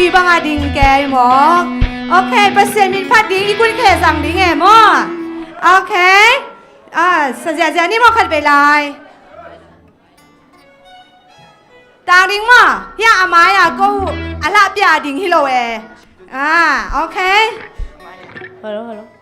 บีบังอาดิงแกหมอโอเคเปอร์เซ็นต์มินพัดดิงอีกุนเคสังดิงไงหมอโอเคสัญญานี่หมอขัดไปเลยตางดิงหมอย่าอามาอย่ากูอาลาเปียดิงฮิโลเอโอเคฮัลโหล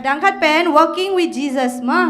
ดังคัดเป็น walking with Jesus มา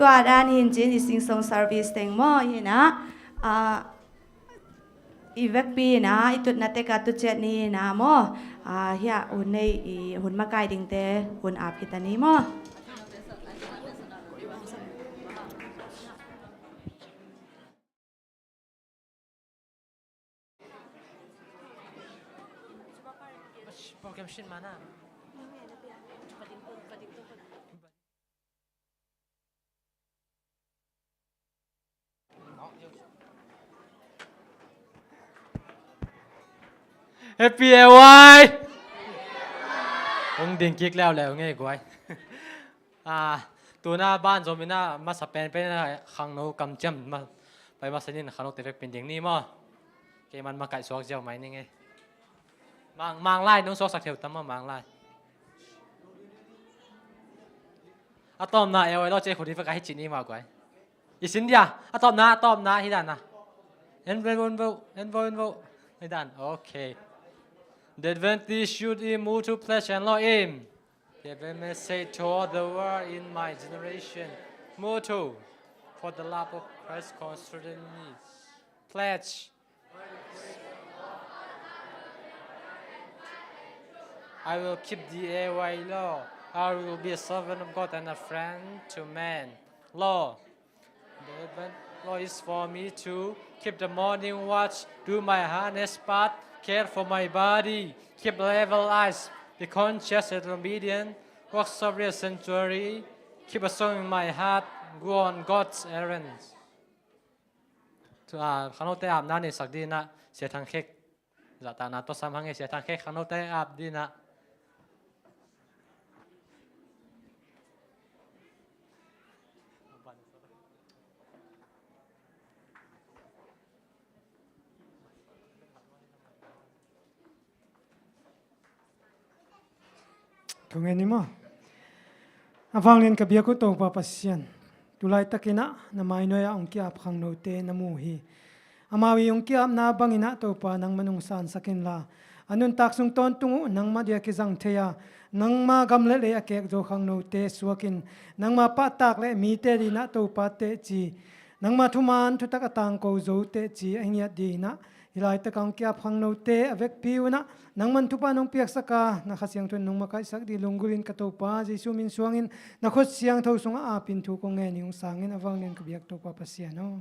ตัวด้านหินจีนสิงสงสารวิสเตงมอเห็นนะอีเวกปีนะอีตุดนัดเตกัตุเจนี่นะมอเฮียอุ่นในหุ่นมาไกดิ่งเตหุ่นอาภิตานีมอเอฟพีเอวายองดิ่งกิ๊กแล้วไงกูไอ้ตัวหน้าบ้านโซมิน่ามาสเปนไปนะขังโนกำจำมาไปมาสนิทขังโนเตเฟกเป็นอย่างนี้มั้งเกมันมาไก่สวกเจ้าไหมนี่ไงมังไล่น้องสวกสักเทียวตั้มมังไล่อะตอมนาเอวไอ้เราเจ้าคนที่ฝึกให้จีนี่มากกว่าอีสินเดียอะตอมนาที่ด้านนะเอ็นโวที่ด้านโอเคThe Adventist should move to pledge and law aim. The message to all the world in my generation. Motto for the love of Christ concerning me. Pledge. I will keep the AY law. I will be a servant of God and a friend to man. Law. The Advent law is for me to keep the morning watch, do my honest part. Care for my body, keep level eyes, be conscious and obedient, walk sobriety sanctuary, keep a song in my heart, go on God's errands. ข้างนอกแต่อาบน้ำในสักดีนะเสียทางเค้กจะตานาตัวซ้ำหังเสียทางเค้กข้างนอกแต่อาบดีนะตรงนี้มั้งฟังเรียนกับเบียกุโตปาปัสเซียนตุลายตะกินะนามายน้อยองค์เกียบขังโนเตนมูฮีอามาวิองค์เกียบนาบังอินะโตปานังมนุงสานสักินลาอันนุนตักสุงตอนตุงนังมาเดียกิจังเทียนังมากำเละเลยเกกโจขังโนเตสวกินนังมาปะตักเละมีเตดีนะโตปาเตจี nang mathuman thu tak atang ko zo te chi ania di na hilai ta kang kya phang no te avek piu na nang man thu pa nong piak saka na khasyang thun nong makai sak di lunggurin ka to pa jesu min suangin na khot siang tho sunga a pin thu ko nge niung sangin awang nen ka biak to pa pasiano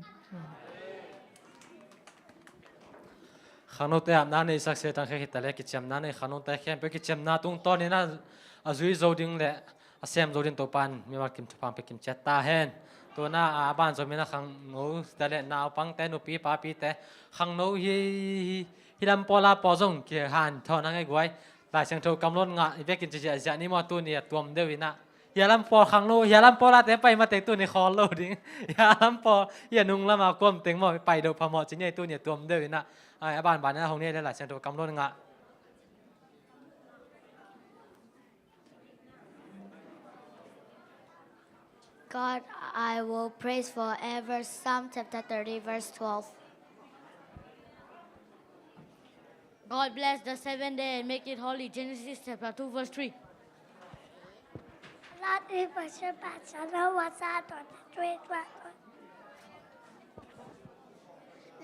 khanu te am na nei sak se tang khe ta le ki chem na nei khanu ta khem pe ki chem na tung to ni na azui zo ding le asem zo din to pan mi ma kim thapang pe kim chat ta hen to na a ban zo mi na khang no ta le na pang te no pi pa pi te khang no hi lam pola po zong ki han tho na ngai goi la chang tho kam lon nga ve kin chi ja ni mo tu ni tuam de wi na ya lam po khang no ya lam pola te pai ma te tu ni khol lo ding ya lam po ya nung la ma kom teng mo pai do pa mo chi ni tu ni tuam de wi na ai bạn bạn na hong ni la chang tho kam lon nga God, I will praise forever. Psalm chapter 30, verse 12. God bless the 7th day and make it holy. Genesis chapter 2, verse 3. Lord, we worship and what's out on the street.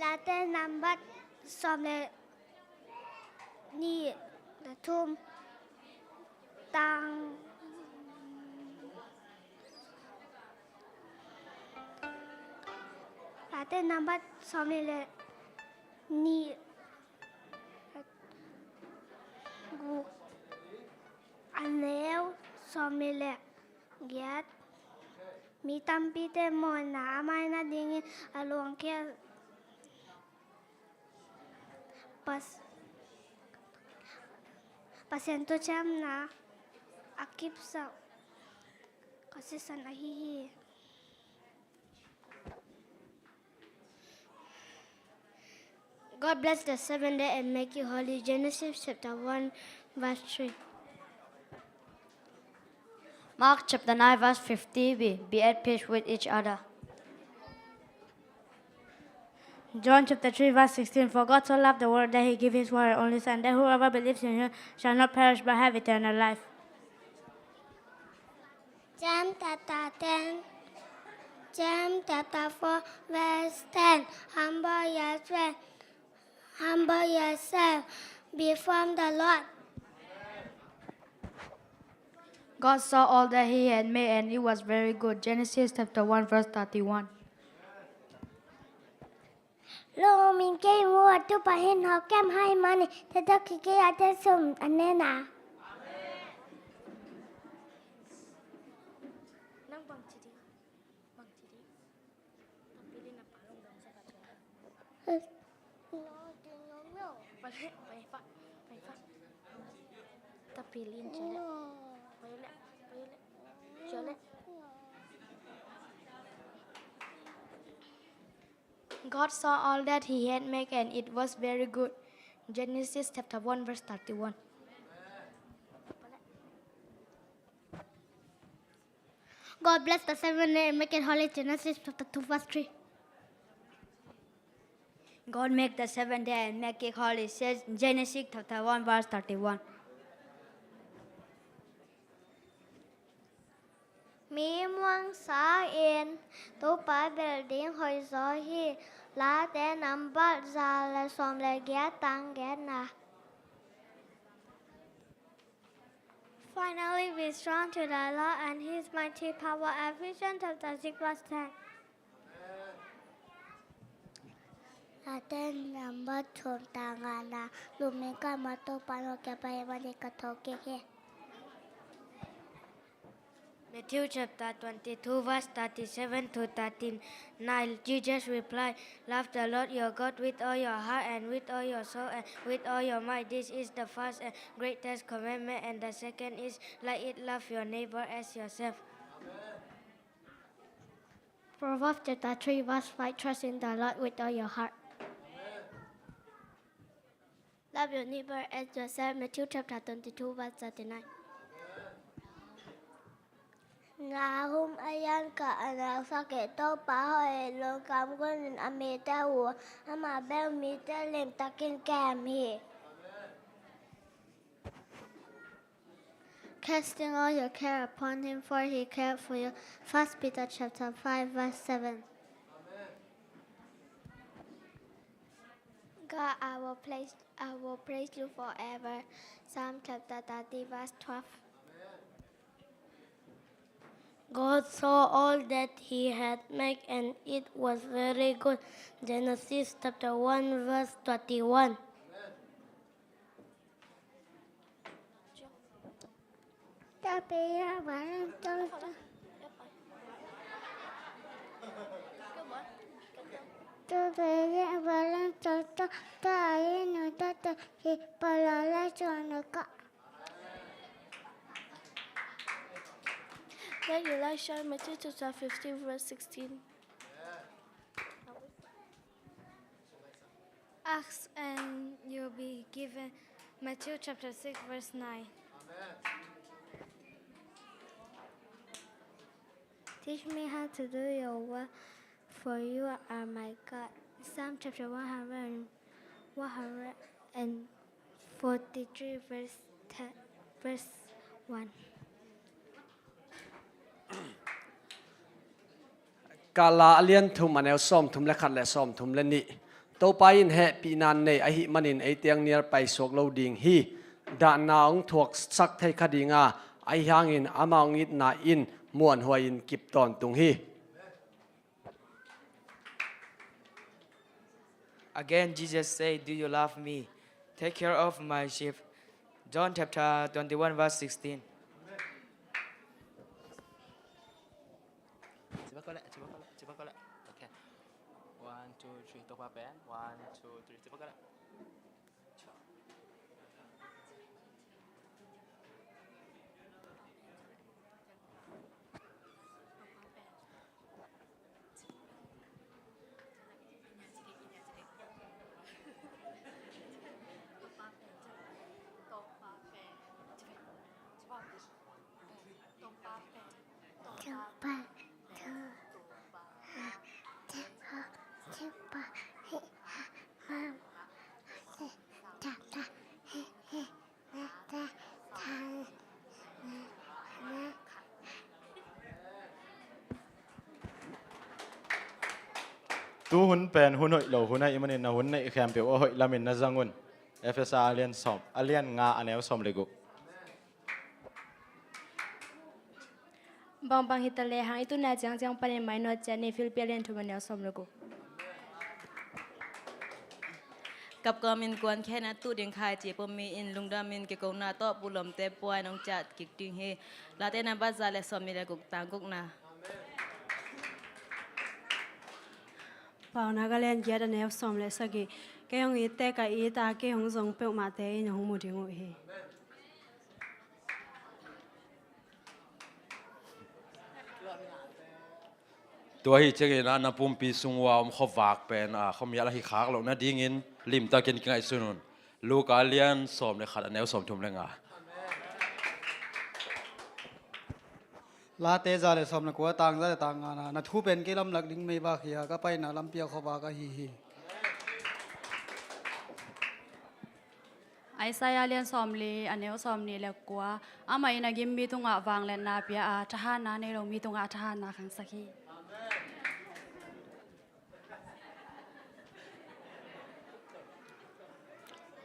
Latin number some ni the tomb tang Latin number some ni gu anh nếu some get mi tam pi te mo na mai na ding along ke pasento cham na akip sa kasi san ahihi God bless the 7th day and make you holy. Genesis chapter 1 verse 3. Mark chapter 9, verse 50b. Be at peace with each other. John chapter 3, verse 16. For God so loved the world that he gave his one and only Son, that whoever believes in him shall not perish but have eternal life. James chapter 10. James chapter 4 verse 10. Humble yourself before the Lord. God saw all that he had made and it was very good. Genesis chapter 1, verse 31. Lô mình kêu mua tu bà hin học kem hai mani thế đó khi cái ai thế sum anh nè nà. God saw all that he had made and it was very good. Genesis chapter 1, verse 31. God bless the 7th day and make it holy. Genesis chapter 2 verse 3. God make the 7th day and make it holy. Says Genesis chapter 1, verse 31. มีม่วงสาเอ็นตัวปลาเบลดิ้งหอยซอฮีลาแต่นำบัดซาและสมและแกตังแกนะ Finally be strong to the Lord and his mighty power. Ephesians chapter 6 verse 10. ลาแต่นำบัดชมตางานาลูกเมกามาโตปานโอแกไปวันนี้กระทบเกะMatthew chapter 22, verse 37 to 39. Jesus replied, love the Lord your God with all your heart and with all your soul and with all your might. This is the first and greatest commandment, and the second is like it, love your neighbor as yourself. Proverbs chapter 3 verse 5. Trust in the Lord with all your heart. Love your neighbor as yourself. Matthew chapter 22 verse 39. Nga hum ayan ka anak sakit to pahoy lo kam kun amita wo ama bel mita lem takin cam he. Casting all your care upon him, for he cared for you. 1 Peter chapter 5 verse 7. God, I will praise you forever. Psalm chapter 30, verse 12. God saw all that he had made, and it was very good. Genesis chapter 1, verse 21. Then Elisha, Matthew chapter 15, verse 16. Ask and you'll be given. Matthew chapter 6, verse 9. Teach me how to do your work, for you are my God. Psalm chapter 143, verse 1. กาลาเลียนทุมอันเอลส้มทุมและขัดและส้มทุมและนี่โตไปอินแหปีนันในไอหิมันินไอเตียงเนียร์ไปสวกเราดิ่งฮีด่านนาองถวกสักไทยคดีงาไอหางอินอามางอินนาอินมวนหัวอินกิบตอนตุงฮี Again, Jesus said, "Do you love me? Take care of my sheep." John chapter 21, verse 16. Okay. 1, 2, 3. Talk about band. 1, 2, 3. Cepat gerak. tu hun pen hun hoi lo hun ai manin na hun nei kham pe o hoi lamin na zangun FSA alien som alien nga aneu som legu บางบางฮิตเลหางอิตุนาจังจังปานไม่นอจันในฟิลิปปินส์ทุกวันเดียวสมรกู กับกอมินกวนแค่นั้นตู้เดียงคายเจ็บมีอินลุงดามินเกกงนาโตบุลมเตปวยน้องจัดกิกติงเฮลาเตนับบัซาเลสอมิเลกุกตางกุกนา เป่านักเรียนเยอะแต่แนวสมเลยสักกี่แกหงอีแต่กับอีตาแกหงส่งเปลมาเตยหงมุดหงเฮ ตัวที่เจกินนะปุ่มปีสุงวามเขาฝากเป็นเขามีอะไรที่ขากเรานะดิ้งินลิมตากินกินไอซุนลูกอาเลียนสมเลยขัดแนวสมทุมเลยงา ลาเตจาเลสมนะกัวต่างจะต่างงานะทูเป็นกิลำหลักดิ้งไม่บาขียก็ไปนะลำเปียขบากะฮีฮี ไอไซอาเลียนสอมลีอันเนวสอมนี่แล้วกัวอาไม่นะกิมมีตุงะวางแลนนาเปียอาทหารนาในเรามีตุงะทหารนาขังสักที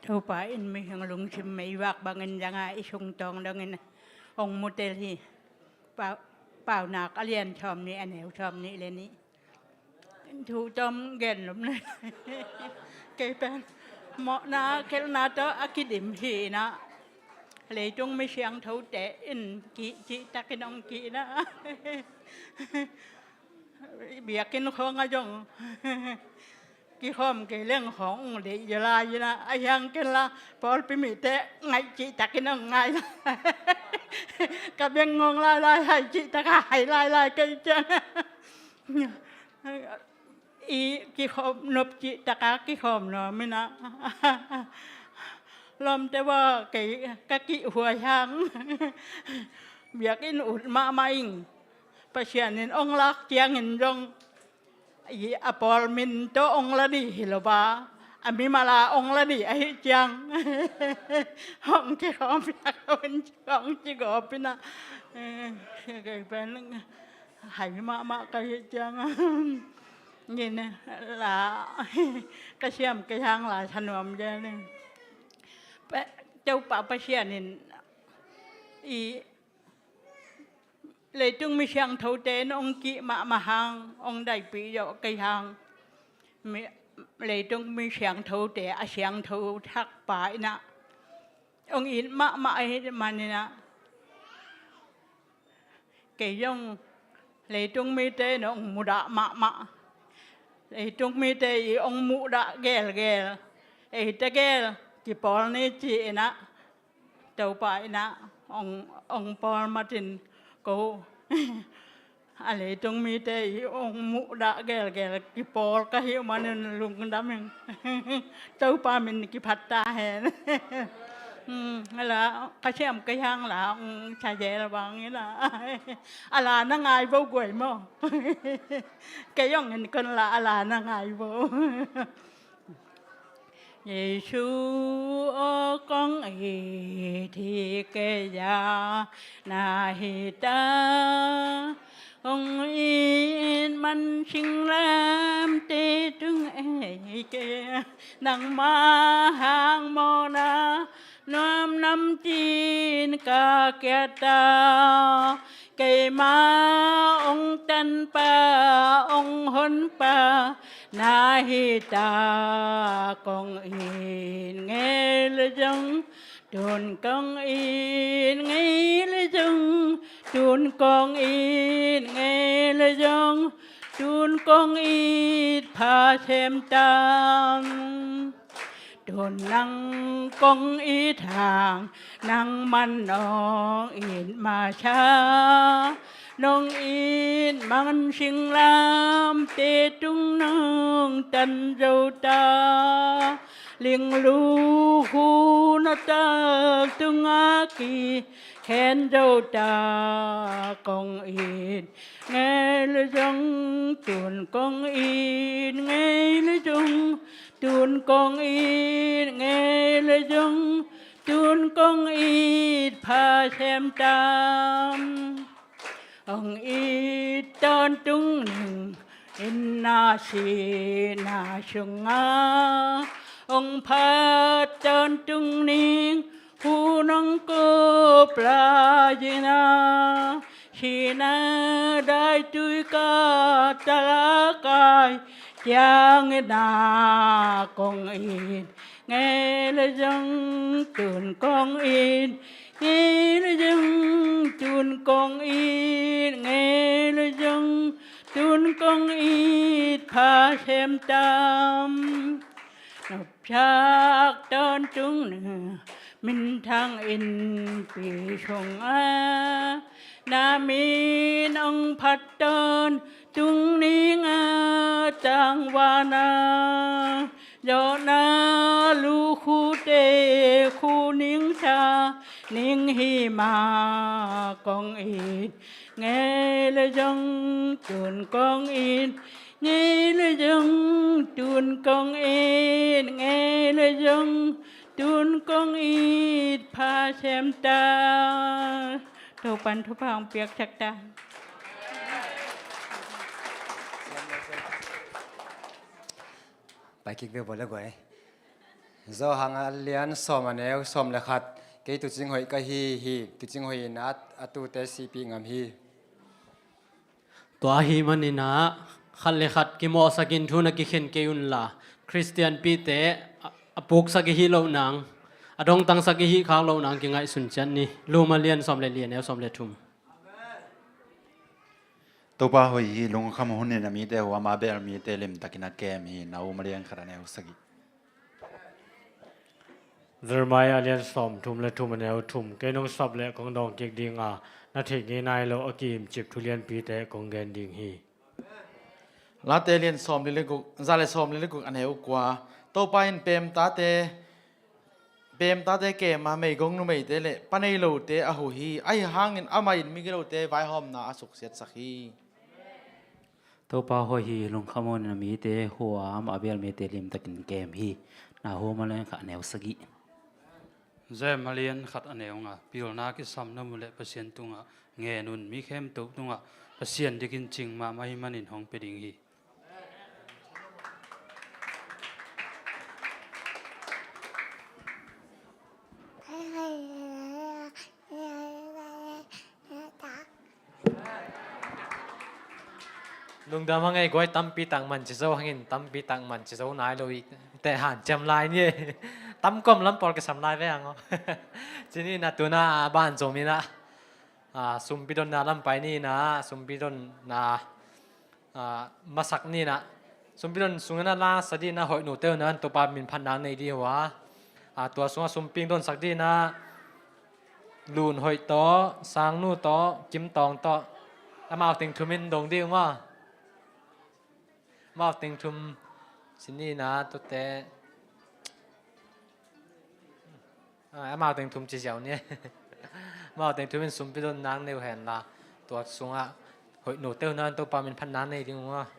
ทั่วไปอินไม่หังลุงชิมไม่วักบางเงินยังไงชงตองดังเงินองมุเตลีเปล่าหนักอาเลียนชอมนี่อันเหวชอมนี่เลยนี่ถูจอมเก่นหลุมเลยเกยเป็นเหมาะนะเคลนาเตออากิดิมฮีนะเลยจงไม่เชียงเท่าแต่อินกีจิตะกินองกีนะเบียกินของอาจงกี่ข้อมกี่เรื่องของเดี๋ยวลายนะไอ้ยังกันละพอไปมีแต่ไงจิตะกินองไงกับยังงงลายให้จิตะกายลายกันจังอีกี่ข้อมนบจิตะกากี่ข้อมเนาะไม่นะลมแต่ว่ากี่กะกี่หัวช้างเบียกินอุดมาไม่ประเชียนินองลักเจียงเห็นจงอีอปอลมินโตองละดีหิลบาอามิมาลาองละดีไอเจียงห้องที่เขาอยากเป็นห้องที่เขาเป็นนะเกิดเป็นหายมาไกเจียง nhìn nè là cái xem cái hang là thành phẩm ra nè châu bảo bác sĩ nên ý lấy tung mi sang thấu tên ông kỵ mà hàng ông đại bị dọ cái hàng lấy tung mi sang thấu tên sang thấu thắc bài nè ông in mà ấy mà nè cái dòng lấy tung mi tên ông mua đã mà lấy tung mi tên ông mua đã ghel ấy ta ghel cái Paul này chị nè châu bài nè ông Paul Martin cô lấy tung mi tên ông mua đã ghel cái Paul cái hiệu mà nên lùng đám mình châu bài mình cái phát ta hè là cái xem cái hang là ông xài dẻ là bằng nghĩa là là nó ngài vô quỷ mà cái dòng hình con là nó ngài vô Giêsu ơ con ấy thì cái già na hi ta ông in man sinh làm tê trưng ấy kia nang ma hang mô na Nam năm chín ca kia ta cây ma ông tân pa ông hôn pa na hi ta con in nghe lời dâng tuôn con in nghe lời dâng tuôn con in nghe lời dâng tuôn con in pha xem tăng tuôn năng con ít hàng năng man nong in mà cha nong in man sinh lam tê trung nong tân dâu ta liêng lu khu nó ta tung á kỳ khen dâu ta con in nghe lời dâng tuôn con in nghe lời dâng tuôn con ít nghe lời dâng tuôn con ít pha xem tam ông ít tên tung nừng in na si na sung a ông pha tên tung ning hu nong cô pla jina si na dai tui ka talakai Giang na con in nghe lời dâng tuôn con in nghe lời dâng tuôn con in nghe lời dâng tuôn con in pha xem tam nộp chắc tên chúng nè mình thang in bị sông a na min ông phát tên tung ning a tang wana do na lu khu tê khu ning sa ning hi ma con in nghe lời dâng tuôn con in nghe lời dâng tuôn con in nghe lời dâng tuôn con in pha xem ta thâu pan thâu phong piak chắc ta bài kịch về bộ là gọi do hàng liên xóm anh em xóm là khát cái tụi chính hội cái hi tụi chính hội nát tụi tế si pi ngam hi tua hi manina khát le khát ki mo sakin thuna ki khen ke un la Christian pi te apuk sa ki hi lo nang adong tang sa ki hi khang lo nang ki ngai sun chan ni luma lian xóm le lian xóm le thumตัวป้าหอยลงคำหุ่นเนี่ยมีแต่หัวมาเบลมีแต่เล่มตะกินักแกมีนาอุมาเรียนขนาดแนวสกิ Zermaya alian som thum le thum aneu thum ke nong sap le kong dong kek ding a na thei nge nai lo akim chip thulian pi te kong gen ding hi ลาเตเลียนซอมเลยกุซาเลซอมเลยกุอันเหวกว่าโตไปอินเปมตาเตเกมาไม่กงนุ่มไม่เตเลปนัยโลเตอหูฮีไอหางอินอามาอินมิกโลเตไวหอมนาอสุกเสียสักฮีตัวป้าหอยลงขโมยนามีเตหัวมาเบลมีเตลิมตะกินเกมฮีนาหัวมาเลยขัดแนวสกิเจมาเลียนขัดอันแนวงะพิลนาคิสัมน้ำมุเลเปอร์เซ็นต์ตุงะเงนุนมีเข้มตุกตุงะเปอร์เซ็นต์ที่กินจริงมาไม่มันอินห้องเปดิงฮี ลุงดำว่าไงก้อยตั้มปีตังมันจะโซ่หินตั้มปีตังมันจะโซ่นายเลยแต่หันจำลายนี่ตั้มก้มล้ำปอลกับสำลายไปยังอ๋อทีนี้นะตัวน่าบ้านโจมีนะสุมพิดนนาลำไปนี่นะสุมพิดนนามาสักนี่นะสุมพิดนสุงนาลาสดีนะหอยหนูเต้านั้นตัวปลามินพันนางในดีวะตัวสุงสุมพิงดนสักดีนะลูนหอยโตสางนู่โตกิมตองโตมาเอาติงทุมินดงดีว่ามาเอาติงทุมสินี่นะตัวเตะมาเอาติงทุมจีเจียวเนี่ยมาเอาติงทุมินสุมพิดนนางในแห่งละตัวสุงหอยหนูเต้านั้นตัวปลามินพันนางในดีว่า โ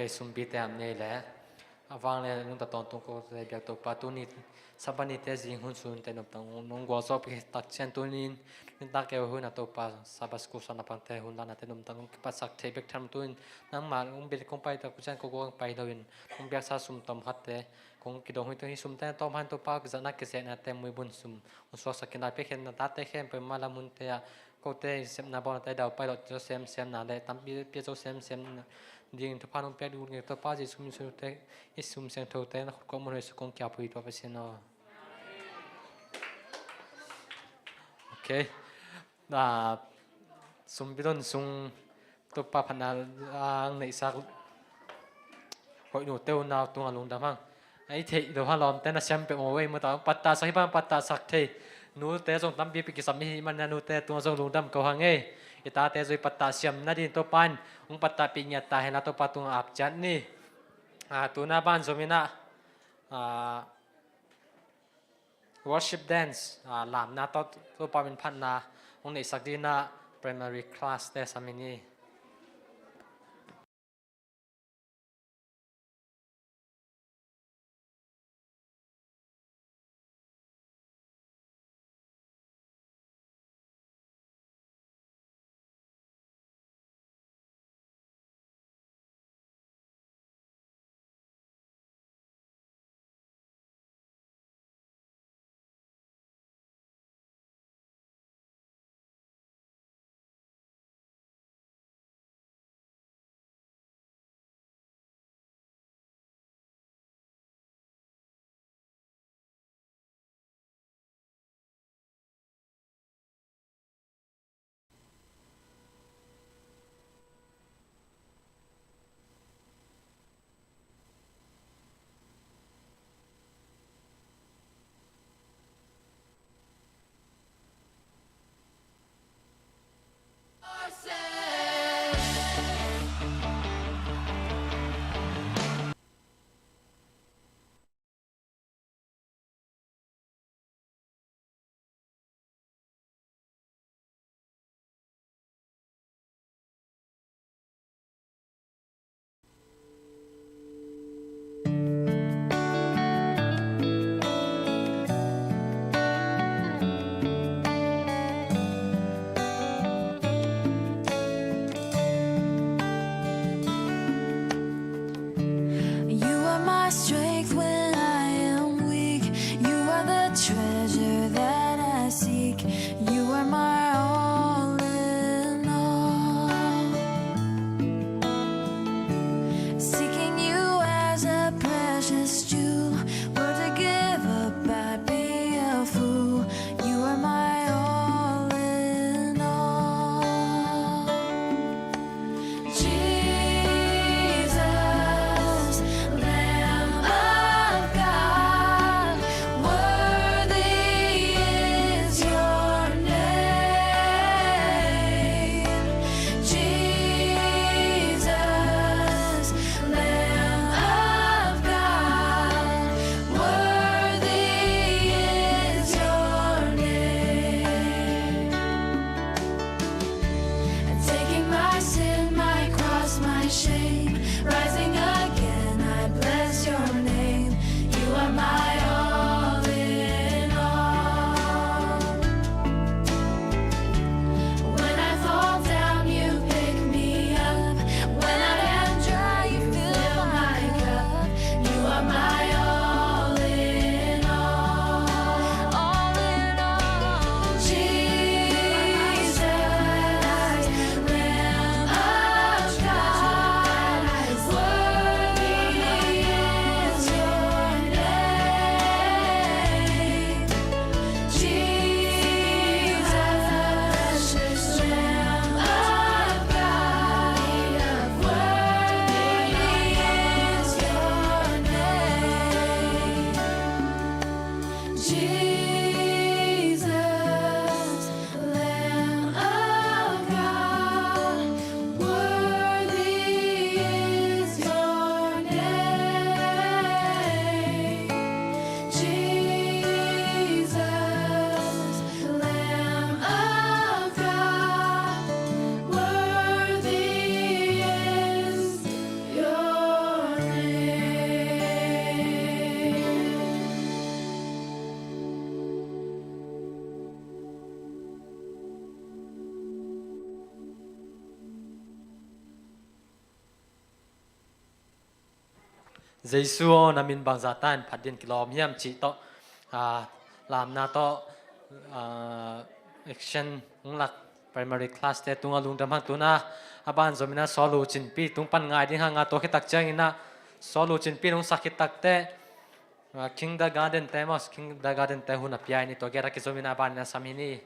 Okay, sum bi te am nei le. Awang le nung ta ton tung ko le biak to pa tu ni sabani te jing hun sun te nop tang nung go so pi tak chen tu nin ta ke hu na to pa sabas ku sana pang te hun na te num tang pa sak te bek tham tu nang ma ung bi kong pai ta ku chen ko go pai lo in ung biak sa sum tom hat te kong ki dong hu tu hi sum te tom han to pa za na ke se na te mui bun sum un so sa kin pe khen na ta te khen pe ma la mun te ya ko te sem na bon te dau pai lo jo sem na le tam bi pi jo sem ding to pa nong pe du nge to pa ji sum su te isum sen to te na ko mo su kong kya pui to pa sen no okay na sum bidon sung to pa phana ang nei sak hoi no teu na tu alung da mang ai thei do ha lom te na sem pe mo we mo ta patta sai ba patta sak thei nu te jong tam bi pi ki sam hi man na nu te tu jong lung dam ko hang e ita te zoi patta siam na din to pan ung patta pi nya ta he na to patung ap chan ni tu na ban zomina worship dance làm na to pa min phan na ung nei sak di na primary class te samini Giêsu namin bang zatan phadin kilom hiam chi to làm na to action lak primary class te tunga lung dam hang tuna aban zomina solu chin pi tung pan ngai ding hanga to khitak chang ina solu chin pi nung sakit tak te king the garden te mos king the garden te huna piai ni to gera ki zomina ban na samini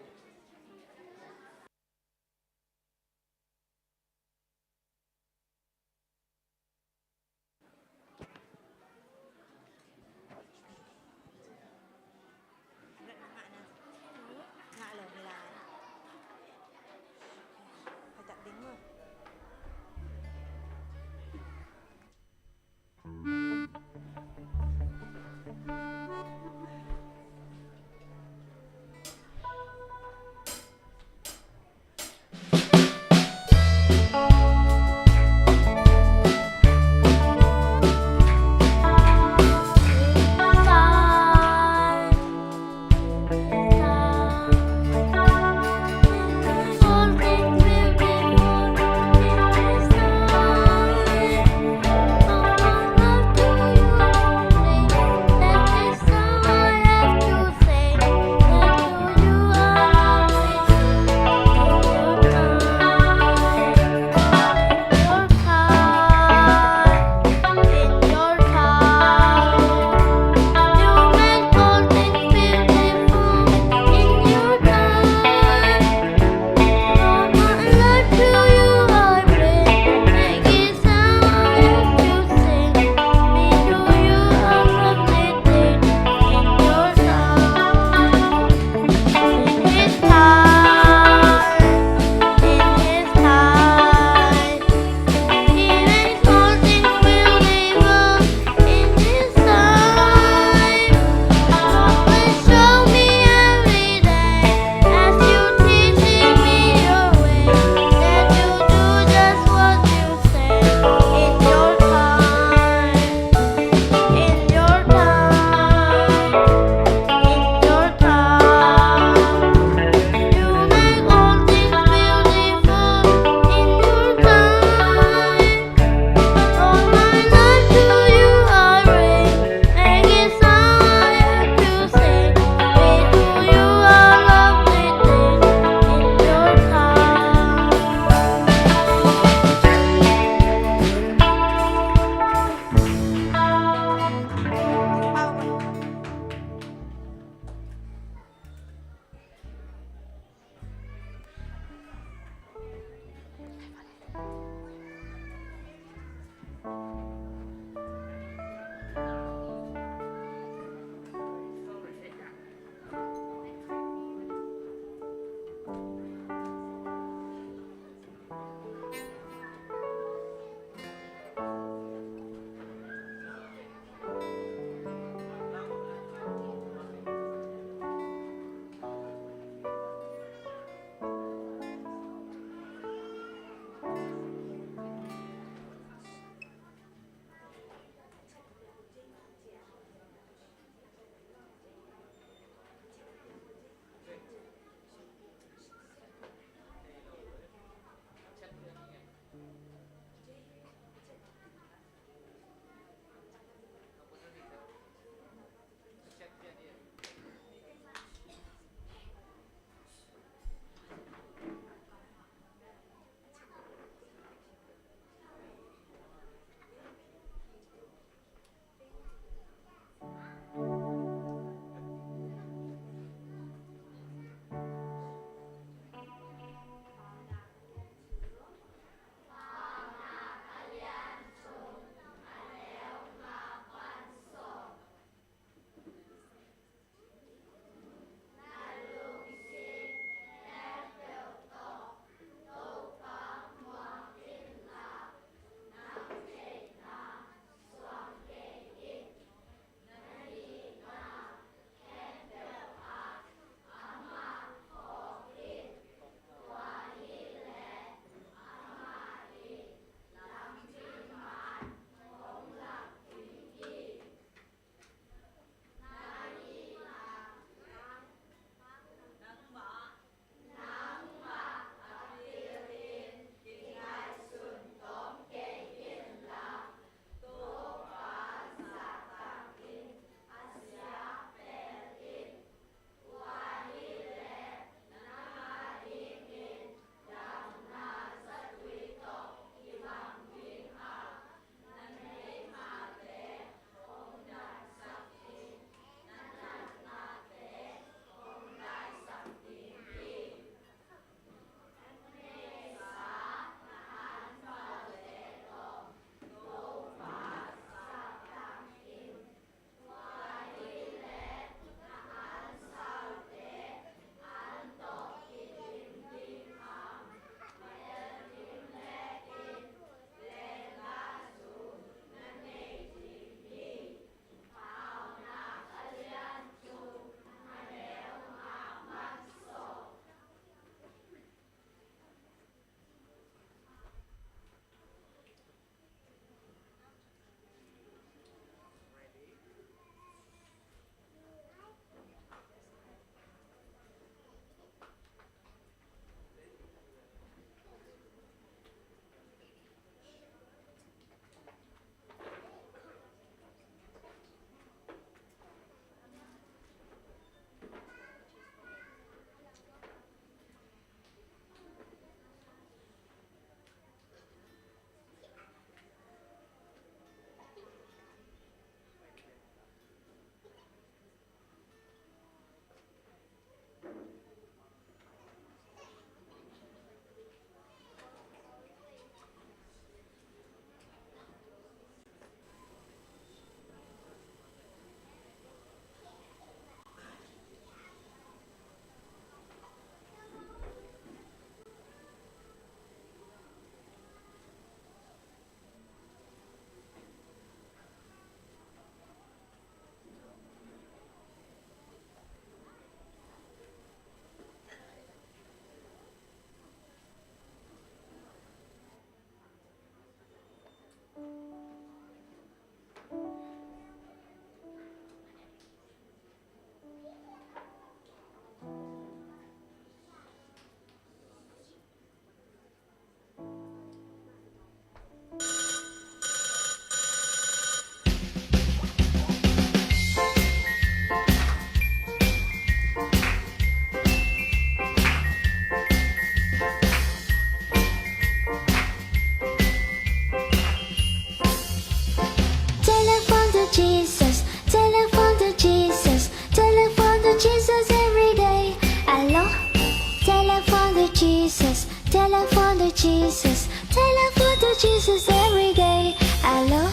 Jesus. Telephone to Jesus. Telephone to Jesus every day. Hello.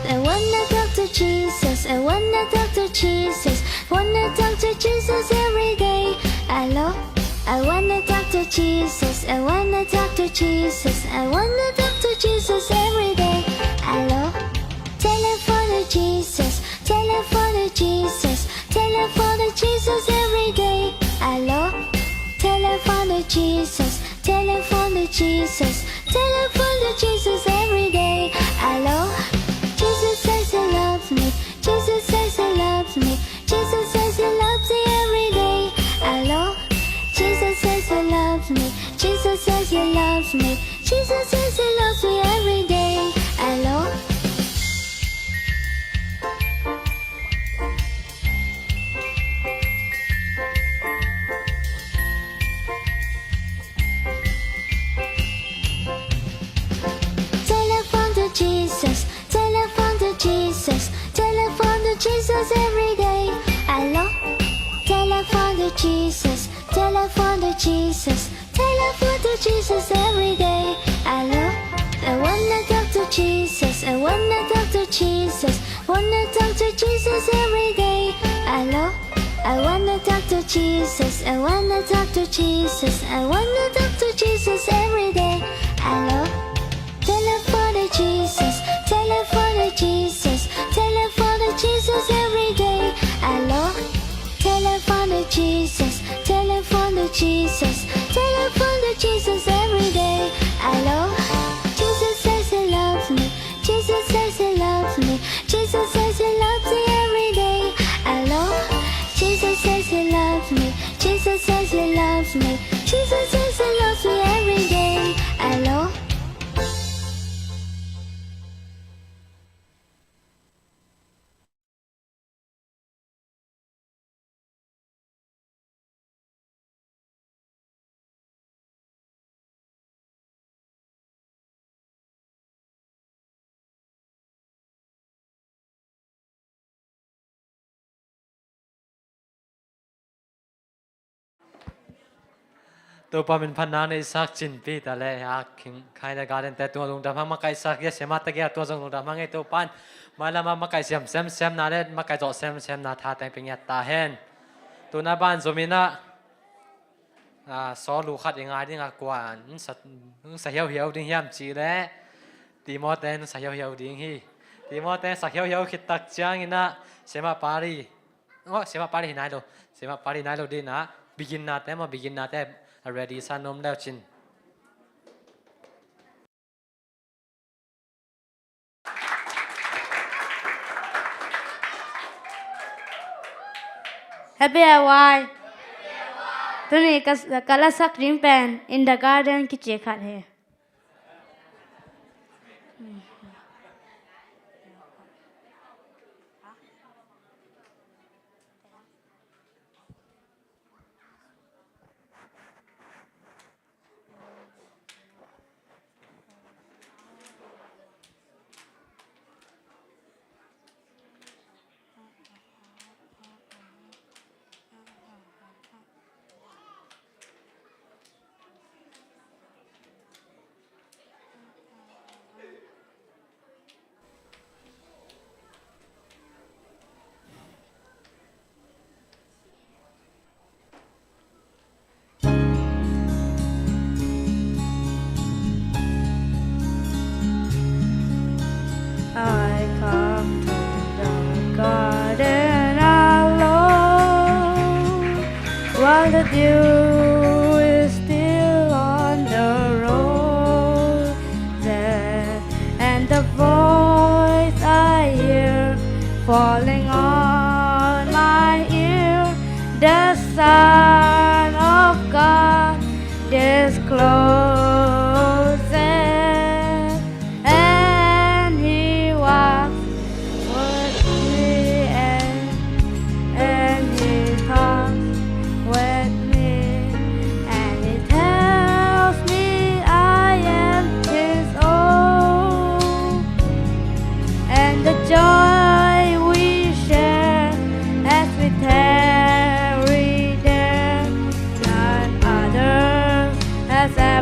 I wanna talk to Jesus. I wanna talk to Jesus. Wanna talk to Jesus every day. Hello. I wanna talk to Jesus. I wanna talk to Jesus. I wanna talk to Jesus every day. Hello. Telephone to Jesus. Telephone to Jesus. Telephone to Jesus every day. Hello. Telephone to Jesus. Telephone to Jesus. Telephone to Jesus every day. Hello. Jesus says he loves me. Jesus says he loves me. Jesus says he loves me every day. Hello. Jesus says he loves me. Jesus says he loves me. Jesus says he loves me every day. Hello. Telephone to Jesus. Telephone to Jesus. Telephone to Jesus every day. Hello. Telephone to Jesus. Telephone to Jesus. Telephone to Jesus every day. Hello. I wanna talk to Jesus. I wanna talk to Jesus. Wanna talk to Jesus every day. Hello. I wanna talk to Jesus. I wanna talk to Jesus. I wanna talk to Jesus every day. Hello. Telephone to Jesus. Telephone to Jesus. Telephone to Jesus every day. Hello. Telephone to Jesus. Telephone to Jesus. Telephone to Jesus every day. Hello. Jesus says he loves me. Jesus says he loves me. Jesus says he loves me every day. Hello. Jesus says he loves me. Jesus says he loves me. Jesus says he loves me every day. Hello.ตัวปาเป็นพันนาในสักจินปีแต่เลยฮะใครในการเดินแต่ตัวลงดำมาไกลสักเยอะเสียมาตะเกียตัวลงดำมาไงตัวปันมาแล้วมาไกลเสียมเซมนาเล่มาไกลจอดเซมนาทาแต่งเป็นยาตาเห็นตัวหน้าบ้านโซมินะสอลูขัดยังไงที่งากว่าสักเหี่ยวดิ้งยามจีเล่ตีมอเตนสักเหี่ยวดิ้งฮีตีมอเตนสักเหี่ยวคิดตักจ้างอินะเสียมาปารีเสียมาปารีไหนดูเสียมาปารีไหนดูดีนะบิกินนาแต่มาบิกินนาแต่ready สานมแล้วชิน Happy Hawaii.ตัวนี้ก็ละสักริมเป็น in the garden กิจขัดเหI come to the garden alone while the dew is still on the rose and the voice I hear falling on my ear, the Son of God discloses, and He walks with me, and He talks with me, and He tells me I am His own, and the joy we share as we tarry there, none other has ever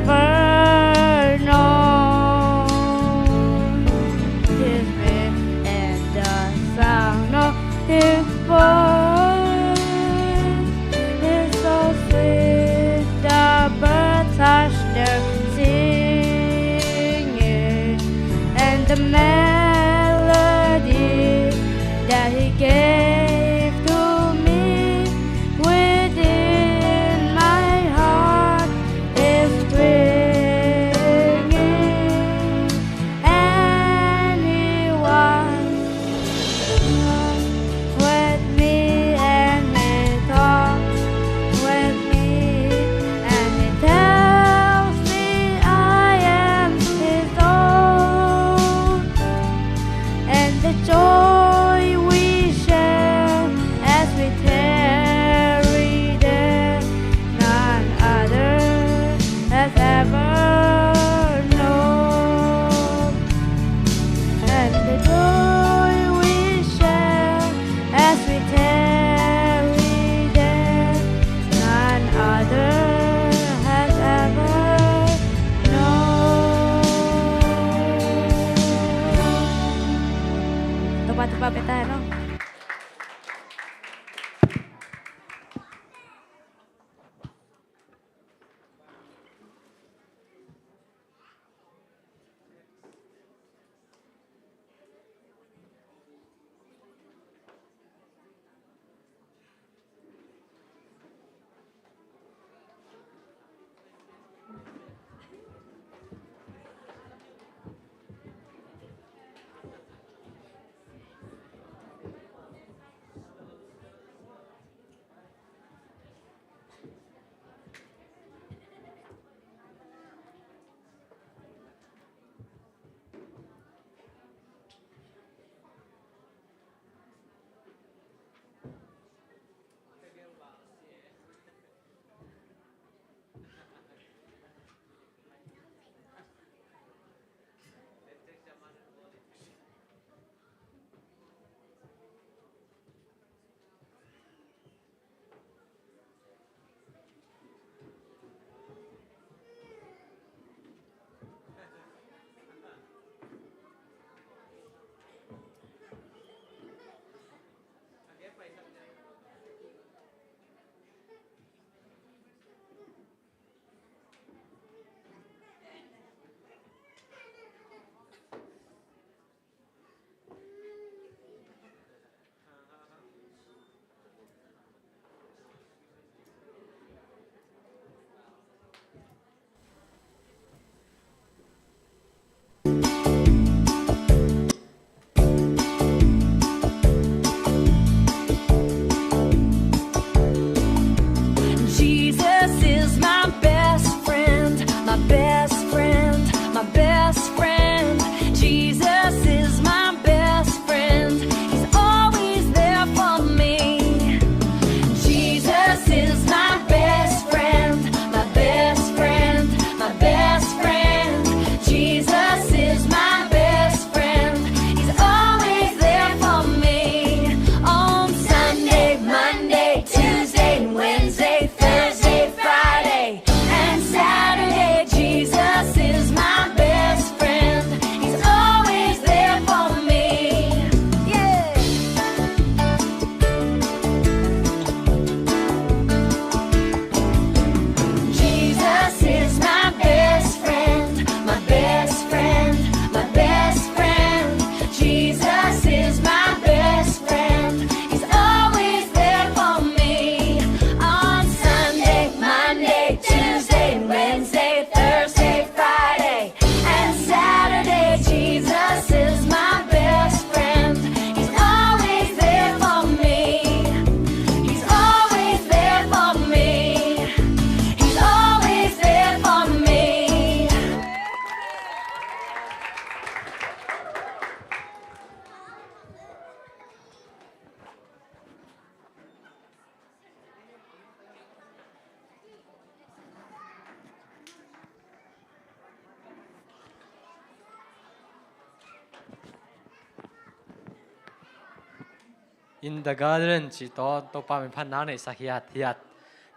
in the garden chỉ to pa mình phan nang này sa hiat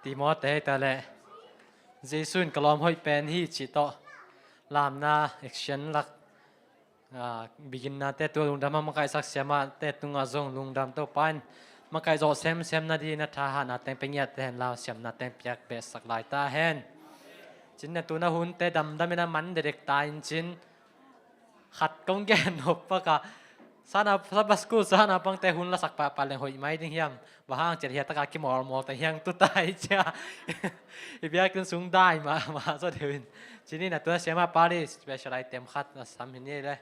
Timote ta le Jesun kalom hoi pen hi chỉ to làm na action lak begin na te tu lung dam ma kai sak sema te tunga zong lung dam to pan ma kai zo sem na di na tha ha na teng pengya ten lao sem na teng piak be sak lai ta hen chin na tu na hun te dam na man direct ta in chin khat kong gen hop pa ka sana sabasku sana pang te hun la sak pa le hoi mai ding hiam wa hang cher hiat ta ka ki mol ta hiang tu tai cha ibya kun sung dai ma so thewin chini na tu sema pari special item khat na sam hin ni le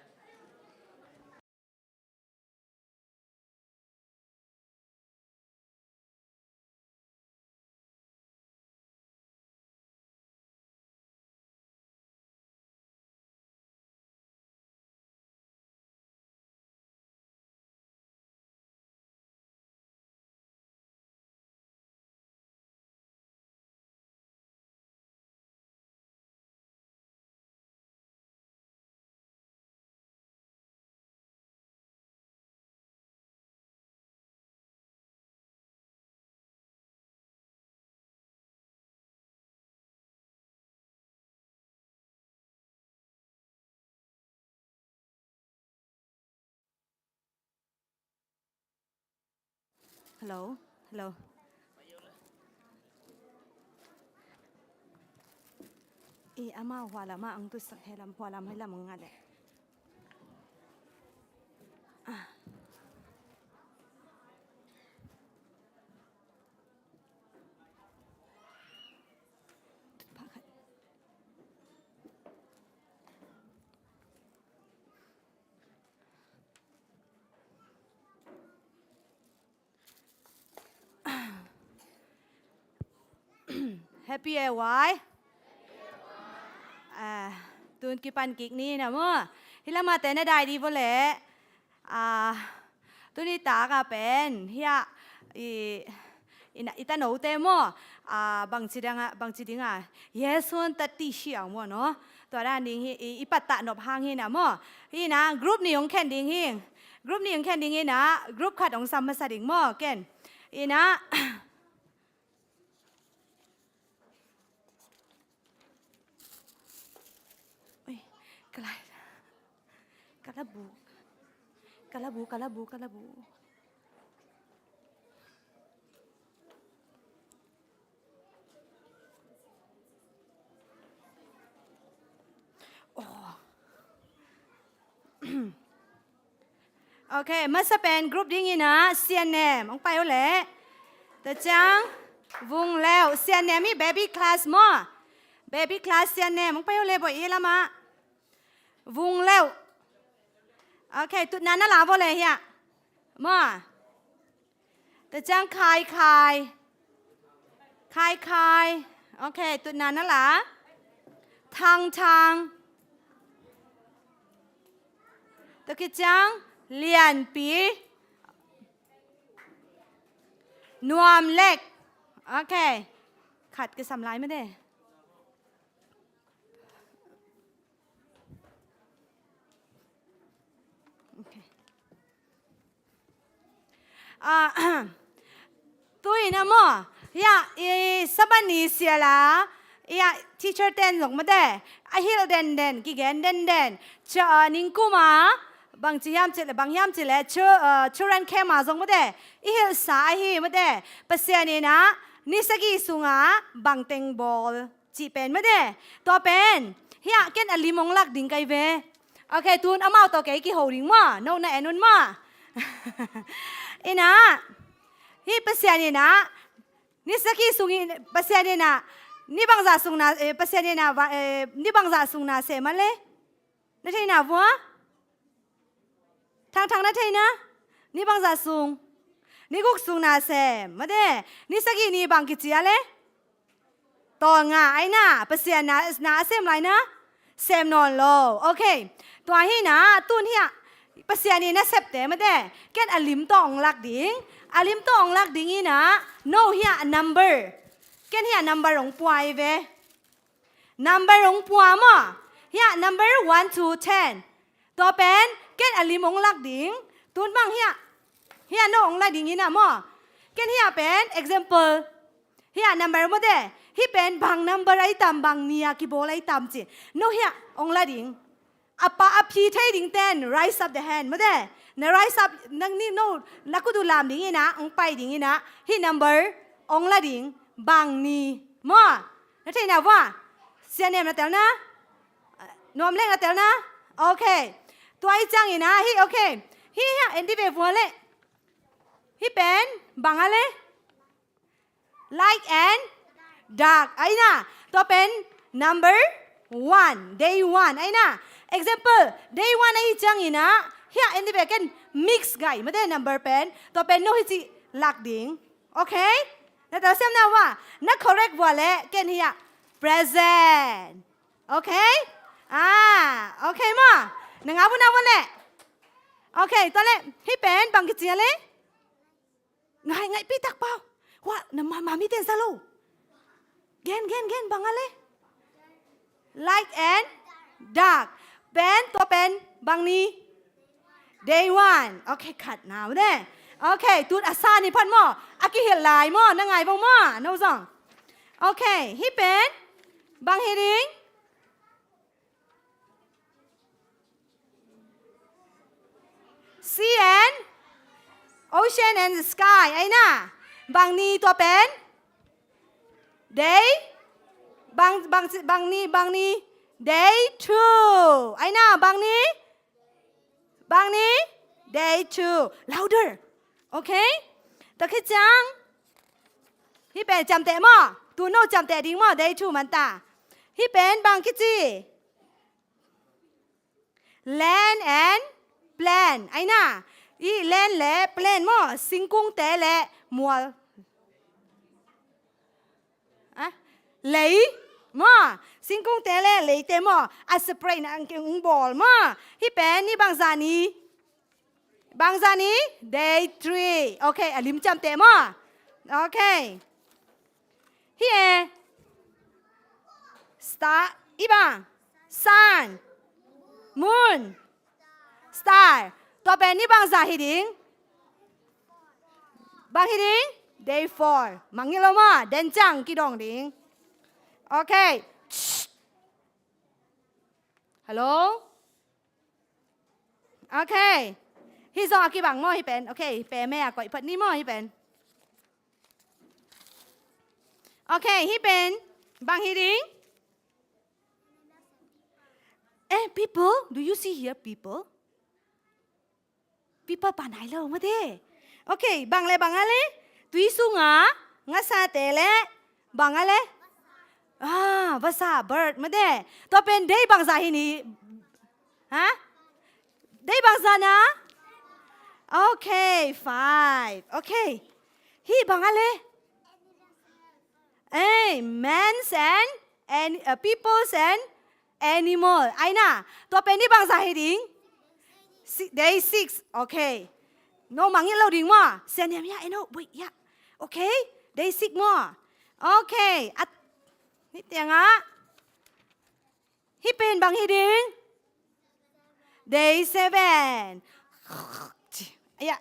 hello ama wala ma ang tu sak helam wala mai lam nga de happy why tuôn ki pan kik ni na mo hilama te na dai di bo le tu ni ta ka pen hia ita no te mo bang chi dinga yeson ta ti xiao mo no to da ning hi ipata nop hang hi na mo hi na group ni yong ken ding hi group ni yong ken ding hi na group khat ong sam ma sa ding mo ken ina Kalabu. Okay, masa pen group ding ina CNM ang payo le. Tachang vung leo CNM mi baby class mo. Baby class CNM ang payo le bo ilama. Vung leo. Okay, tụt nana la vô lệ hả? Mà. Tụt trang khai. Okay, tụt nana la. Thang. Tụt cái trang liền pi. Nuam lek. Okay. Khát cái sầm lái mới đây. Tôi na mo ya sabani siala ya teacher ten long ma de a hil den ki gen den cha ning kuma bang chiam chile children kema zong ma de I hil sa hi ma de pasiani na nisagi sunga bang teng bol chi pen ma de to pen ya ken alimong lak ding kai ve okay tun amao to ke ki holding ma no na enun ma ina hi pasiani na ni saki sungi pasiani na ni bangza sungna pasiani na ni bangza sungna se male na thai na bua thang na thai na ni bangza sung ni guk sungna se made ni saki ni bang ki chia le to nga ai na pasiana na sem lai na sem non lo okay to hi na tun hi pasiani na septe made ken alim tong lak ding ina no hia number ken hia number ong puai ve number ong pua mo hia number 1 to 10 to pen ken alim ong lak ding tun bang hia เฮียโน่องละดิ่งนะมั่วเกนเฮียเป็น example เฮีย number มาเด้ฮีเป็นบาง number ไอตามบางเนียกิโบไอตามจีโนเฮียองละดิ่งอปะอพีเทดิ่งเต้น rise up the hand มาเด้ใน rise up นั่งนี่โน่นักกุดูลามดิ่งนะองไปดิ่งนะฮี number องละดิ่งบางนีมั่วแล้วที่ไหนว่าเสียเนี่ยมาเตลนะนวมเล่นมาเตลนะโอเคตัวไอ้จังอีนะฮีโอเคฮีเฮียเอ็นดีเวฟัวเล่ฮีเป็นบางอะไร light and dark ไอ้น่ะตัวเป็น number 1 day 1ไอ้น่ะ example day 1ไอ้จังอีนะเฮียเอ็นดีเวกัน mix ไงไม่ได้ number เป็นตัวเป็น no ฮิจิลักดิ่งโอเคแล้วแต่เสียมนะว่านัก correct ว่าเล่กันเฮีย present โอเคโอเคมั้ยนังอาบุนาวันเล่โอเคตอนเล่ฮีเป็นบางกิจเล่ไงพี่ตักเปล่าว่าน้ำมามีเต้นซะลูเกนบางอะไร light and dark เป็นตัวเป็นบางนี้ day 1โอเคขัดหนาวเด้โอเคตูดอาซานี่พันหม้ออากิเห็นลายหม้อนั่งไงบ้างหม้อน้องสองโอเคฮีเป็นบางเฮดิงsea and ocean and sky ไอ้น่ะบางนี้ตัวเป็น day บางนี้ day 2ไอ้น่ะบางนี้ day 2 louder โอเคตะคิดจังที่เป็นจำแต่หม้อตัวโน้จำแต่ดิ้งหม้อ day 2มันตาที่เป็นบางคิดจี land and plan ไอ้น่ะอี land และ plan หม้อสิงกุ้งแต่และมัวเลยมาสิงคงเตะเลยเตะมาอัสเปรย์นังเกงบอลมาที่เป็นนี่บางซานี day 3โอเคอลิมจำเตะมาโอเคที่star อีบาง sun moon star ตัวเป็นนี่บางซาฮิดิงday 4มังยี่ละมาเดนจังกี่ดองดิงโอเคฮัลโหลโอเคฮิซองกี่บางมั่วฮิเป็นโอเคเปแม่ก่อยพัดนี่มั่วฮิเป็นโอเคฮิเป็นบางฮิดิงpeople do you see here people ป่านไหนแล้วมาเด้โอเคบางอะไรตุยสูงงาซาเตเลบางอะไรภาษา bird มาเด้ตัวเป็น day บางซาฮินี่day บางซานะโอเค 5โอเคฮีบางอะไรmen's and people's and animal ไอ้น่ะตัวเป็นนี่บางซาฮิดิง day 6โอเคโนมังยี่เราดิ่งมั้งเสียเนี่ยไอ้โน่บุยยะโอเค day 6มั้งโอเคนี่เตียงฮิเป็นบางฮิดิง day 7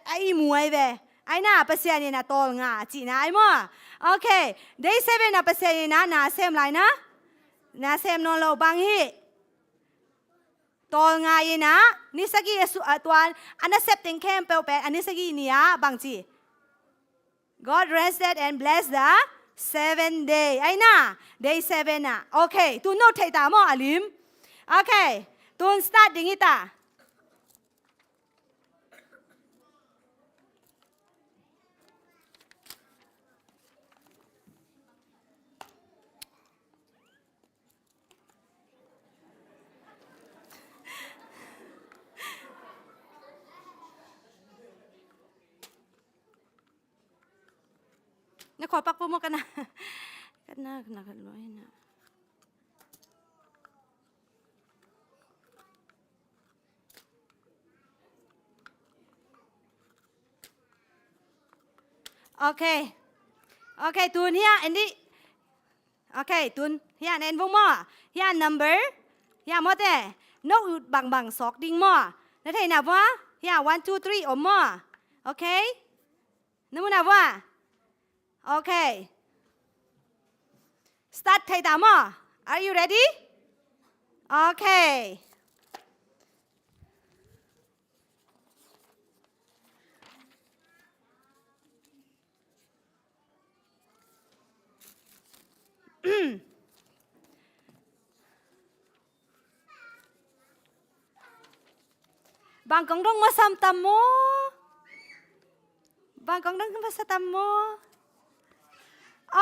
ไอ้มวยเว้ไอ้น่ะเปอร์เซ็นต์เนี่ยนะโตงาจีน่ะไอ้มั้งโอเค day 7น่ะเปอร์เซ็นต์เนี่ยนะน่าเซมไรนะน่าเซมนอนเราบางฮิตอลงายนะนี่สักกี่ตัวอันนั้นเซปติงเข้มเปลเปอันนี้สักกี่เนี่ยบางจี God rested and blessed the 7th day ไอ้น่ะ day 7น่ะโอเคตูโน้ตไทยตามอลิมโอเคตูน start ดิ้งอีตานี่ขอปักปุ๊บมากันนะกันร้อยนะโอเคตูนเฮียอันนี้โอเคตูนเฮียเอ็นวงหม้อเฮีย number เฮียหมดแต่นกบางซอกดิ้งหม้อแล้วไทยนับว่าเฮีย1 2 3อมหม้อ Okay? Namuna wa? Okay. Start thầy tao mo. Are you ready? Okay. Bang kong dong masam tamo. Bang kong dong masam tamo.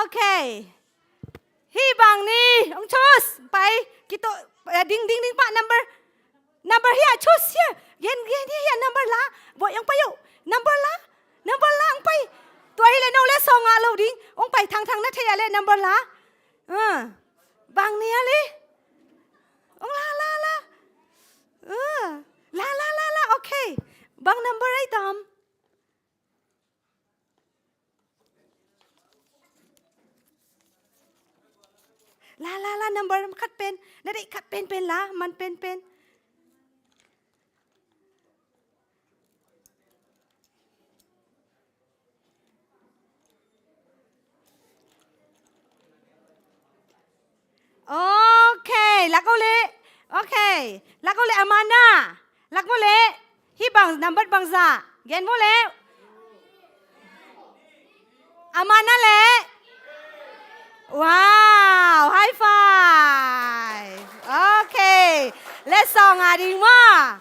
Okay. Hi bang ni, ông choose. Pai, kita ding pak number here, choose here. Gen here number la. Boy yang payo. Number la ông pai. Tua hi le no le song a lo ding. Ông pai thang na thea le number la. Bang ni ale. Ông la. La, okay. Bang number ay tam. La, number คัดเป็นนั่นได้คัดเป็นละมันเป็น Okay ลักเอาเลย Okay ลักเอาเลยอามาน่าลักเอาเลยฮีบัง number บังซาเกนโมเลยอามาน่าเลย Wow, high five. Okay, let's song ding mo.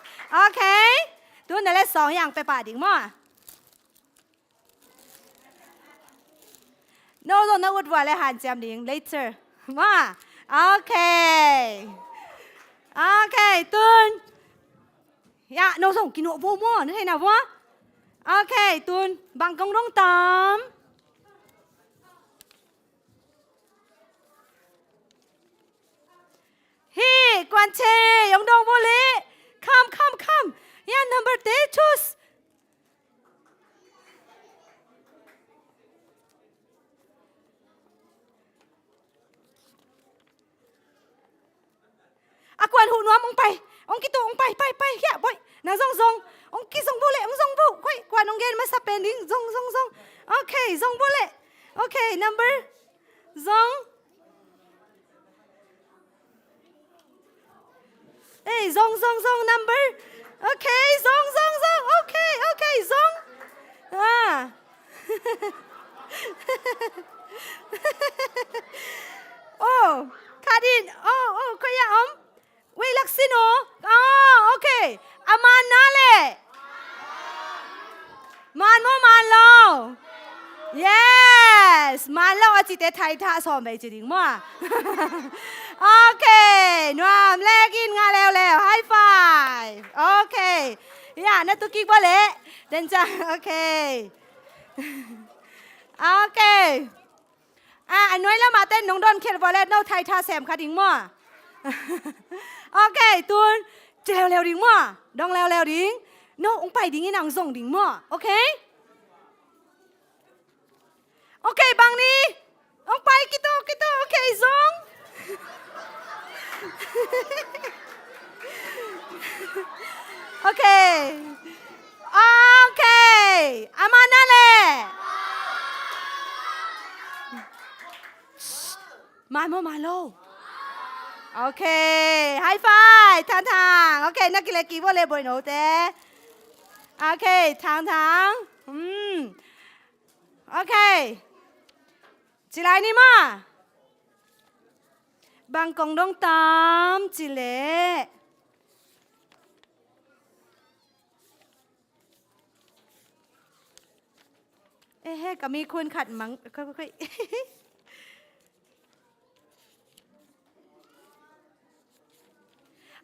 Okay, tu na let's song yang pe pa ding mo. No, would wa le han jam ding later. Ma. Okay. Okay, tun. Ya, no song kino bo mo, thế nào mo? Okay, tun bang kong dong tam. Hey, quan che, ông đông vô lệ. Come. Yeah, number 10, choose. Quan hụ nuông ông bay. Ông kito ông bay. Yeah, boy. Na zong. Ông ki zong vô lệ, ông zong vô. Quan ông gen mà sắp bên ding zong. Okay, zong vô lệ. Okay, number zong. Hey, zong number. Okay, zong. Okay, zong. Oh, Kadin. Oh, kaya Wait, laksino. Okay. Aman nale. Man lo. Yes, man lo achi te thai tha som bei chi ding mo. Okay, nuam legin nga leo. High five. Okay. Yeah, na tu ki bole. Den cha. Okay. Okay. Anh nói là mà tên nông đôn kia bole no thai tha sem kha ding mo. Okay, tuôn leo ding mo. Dong leo ding. No, ông pai ding nang zong ding mo. Okay? Okay, bang ni. Ông pai kito. Okay, zong. Okay. Amana le. Malo. Okay, high five. Thang. Okay, nakile ki bo le boy no te. Okay, thang. Okay. Chỉ lại đi mà. Bằng cộng đồng tám chỉ lệ. Ê, cả mi khuôn khẩn mắng.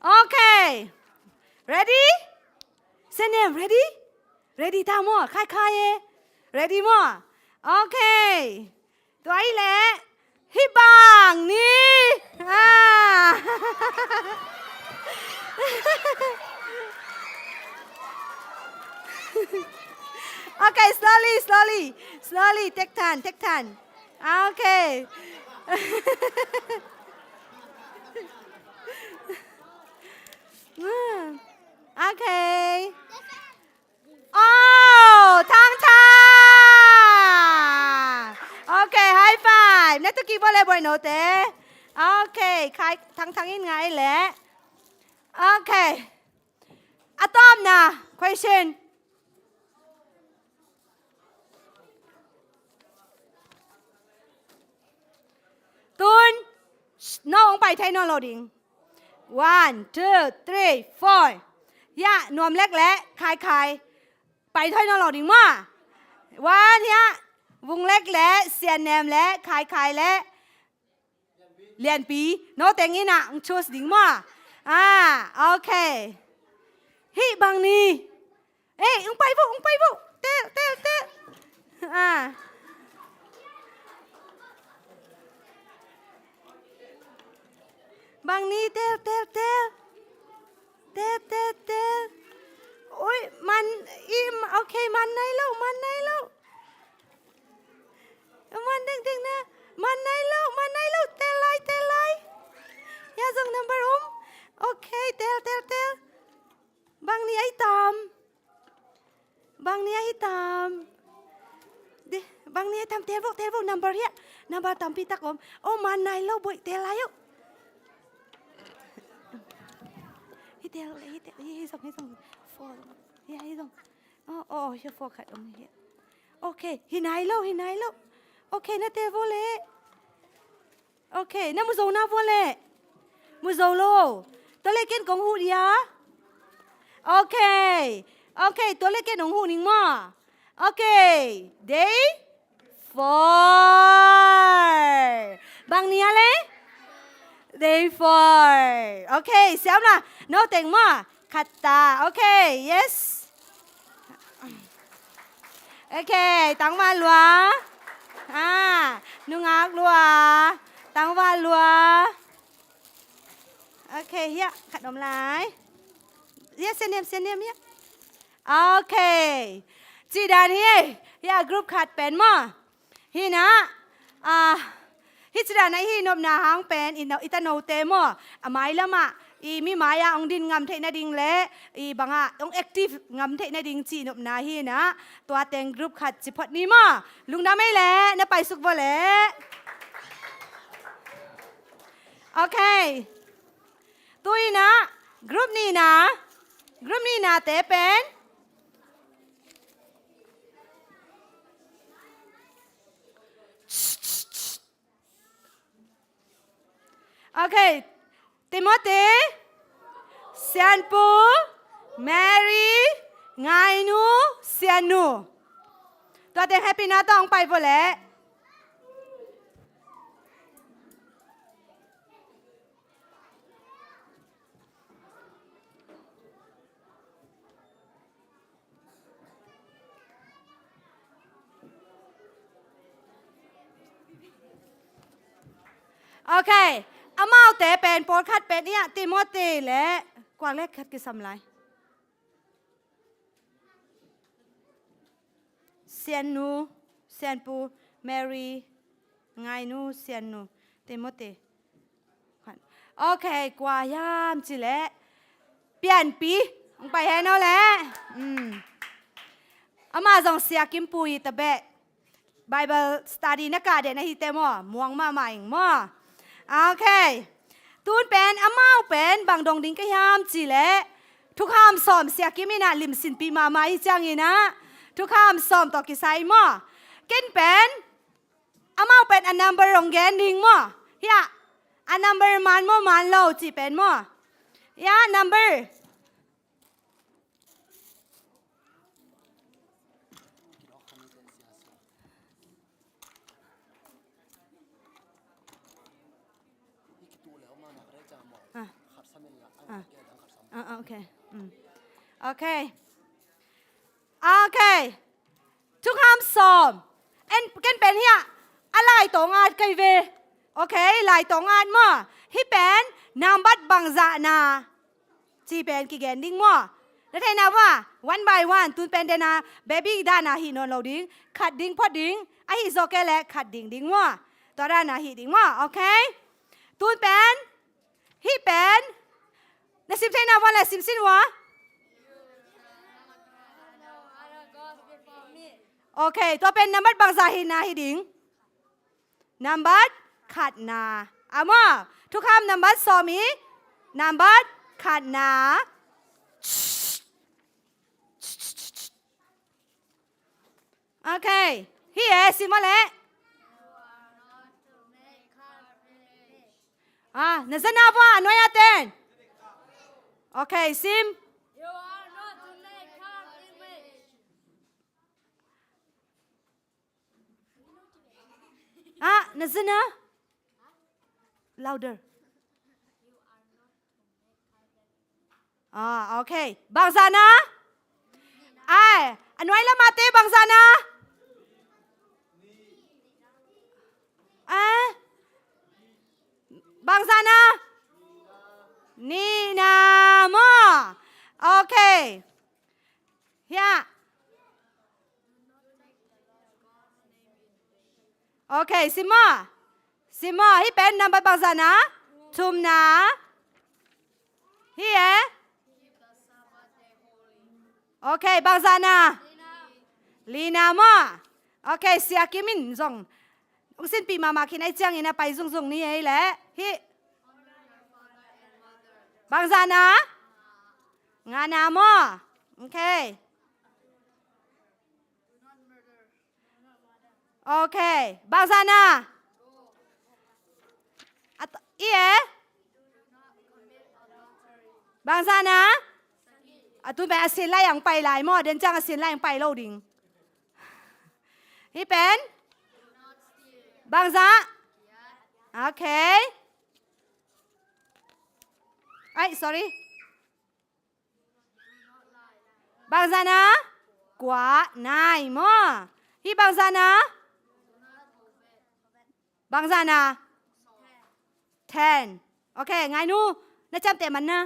Okay. Ready? Say name, ready? Ready ta mo, khai e. Ready mo? Okay. Tôi lẽ hi bang ni. Okay, slowly. Take time. Okay. Okay. Oh, ว่าเลยบ่อยโนเตโอเคใครทั้งยังไงแหละโอเคอะตอมนะ question ตุนน้องไปไทยนอนโลดิง 1 2 3 4ย่านวมเล็กและคายไปไทยนอนโลดิงมาวันเนี้ยวงเล็กและเสียนแนมและคายและเรียนปีโนแต่งงี้นะชูสดิงมาโอเคฮิบางนี้เอ้ยไปบุเตบางนี้เตโอ้ยมันโอเคมันไหนลูกมันดึงนะมันไหนลูกเตลายอย่าส่งนัมเบอร์โอเคเตลบางนี้ไอ้ตามบางนี้ทำเทลนัมเบอร์เฮียนัมเบอร์ตามพี่ตะกอมโอ้มันไหนลูกบุยเตลายฮิส่งฟอร์ฮิส่งโอ้เฮียฟอร์ขัดตรงนี้โอเคฮินายลูกโอเคนะเตลเลยโอเคนะมุโซนาฟอเลยมุโซโลตัวเล็กเกินของหูดิยาโอเคตัวเล็กเกินของหูนิ่งมาโอเค day 4บางนี้อะไร day 4โอเคเสียมละโน้ตเต็งมาขัดตาโอเค yes โอเคตั้งมาลัวนุ่งอักลัวตั้งว่าลัวโอเคเฮียขัดนมลายเฮียเซเนียมเฮียโอเคจีดานเฮียกรุ๊ปขัดเป็นมั้ฮีนะฮิจดานฮีนบนาหางเป็นอิตาโนเตมไม้ละมามีมายาองดินงำเทนดิงเละบางองแอคทีฟงำเทนดิงจีนบนาฮีนะตัวเต็งกรุ๊ปขัดจิพอดนี้มาลุงน้ำไม่เละนะไปสุกบ่เละโอเคตุยนะกรุ๊ปนี้นะเตเป็นโอเคติโมธีเซียนปูแมรี่ไงนูเซียนนูตัวเต็งแฮปปี้นะต้องไปบ่เละโอเคอามาเตเป็นโปรดคัดเป็นเนี่ยติโมธีและกวางเล็กคัดกิสำไรเซียนนูเซียนปูแมรี่ไงนูเซียนนูติโมธีโอเคกว่ายามจิและเปลี่ยนปีไปให้น้องแหละอามาส่งเสียกิมปุยตะเบะ Bible study นักการเด่นในฮิตเตมอม่วงมาใหม่มอโอเคตูนเป็นอาม่าเป็นบางดงดิ้งก็ยามจีเละทุกคำสอมเสียกิมินาลิมสินปีมาไม่จังอีนะทุกคำสอมต่อกิไซมอเกินเป็นอาม่าเป็นอันนัมเบอร์รงแกนดิ้งมอยาอันนัมเบอร์มันโลจีเป็นมอยานัมเบอร์โอเคโอเคทุกคำสอบกันเป็นเฮียอะไรตรงอาดกันเวโอเคลายตรงอาดมั่วฮิเป็นนามบัดบังจานาจีเป็นกิเกนดิ้งมั่วแล้วเทน่าว่า one by one ตุนเป็นเดนาเบบี้ด้านาฮีนอนโลดิ้งขัดดิ้งพอดิ้งไอฮิโซเกเลขัดดิ้งมั่วตัวด้านาฮีดิ้งมั่วโอเคตุนเป็นฮิเป็นนสิบเทน่าว่าและสิบสินวะโอเคตัวเป็นนัมบัดบางซาฮินาฮิดิงนัมบัด ขัดนาอามาทุกคำนัมบัดซอมีนัมบัดขัดนาโอเคฮีเอซิมาเลนันนาฟ้าหน่วยอาเตนโอเคซิมนันนา louder โอเคบางซานะอันไว้ละมาเต้บางซานะบางซานะนี่นาโมโอเคเฮียโอเคซิมาให้เป็นนัมเบอร์บางซานะทุมนาเฮียโอเคบางซานะลีนาโมโอเคเสียกิมินซงองสินปีมาคินไอเจียงอินะไปซงนี่ไอ้แหละฮิบางซานะงานาโมโอเคโอเคบางซานะบางซานะตุนไปอาศินไล่ยังไปหลายหม้อเดินจ้างอาศินไล่ยังไปโลดิงนี่เป็นบางซาโอเคsorry บางซานะกว่านายหม้อที่บางซานะบางซานะ10โอเคไงนูน่าจำแต่มันนะ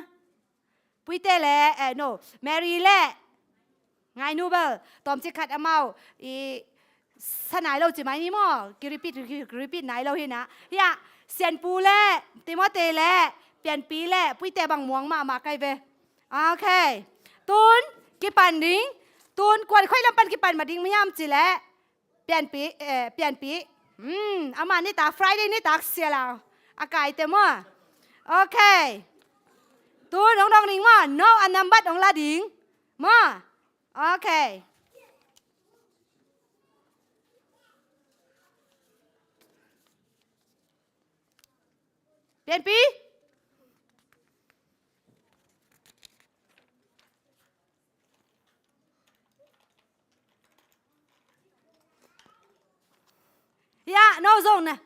ปุ้ยเต้แหละno แมรี่แหละไงนูเบลตอมจิขัดอเมาสนายเราจะไม่นี่มั้งกิริปิดไหนเราเห็นนะเฮียเซียนปูแหละติมอเตแหละเปลี่ยนปีแหละปุ้ยเต้บางม่วงมาไกลไปโอเคตูนกิปันดิ้งตูนกวนค่อยลำปันกิปันมาดิ้งไม่ยามจีแหละเปลี่ยนปีอามานี่ตา Friday นี่ตาเสียแล้วอากาศเต็มมั้งโอเคตูนน้องดิ้งมั้ง no อันนัมบัดของลาดิ้งมั้งโอเคเปลี่ยนปีno zone นะ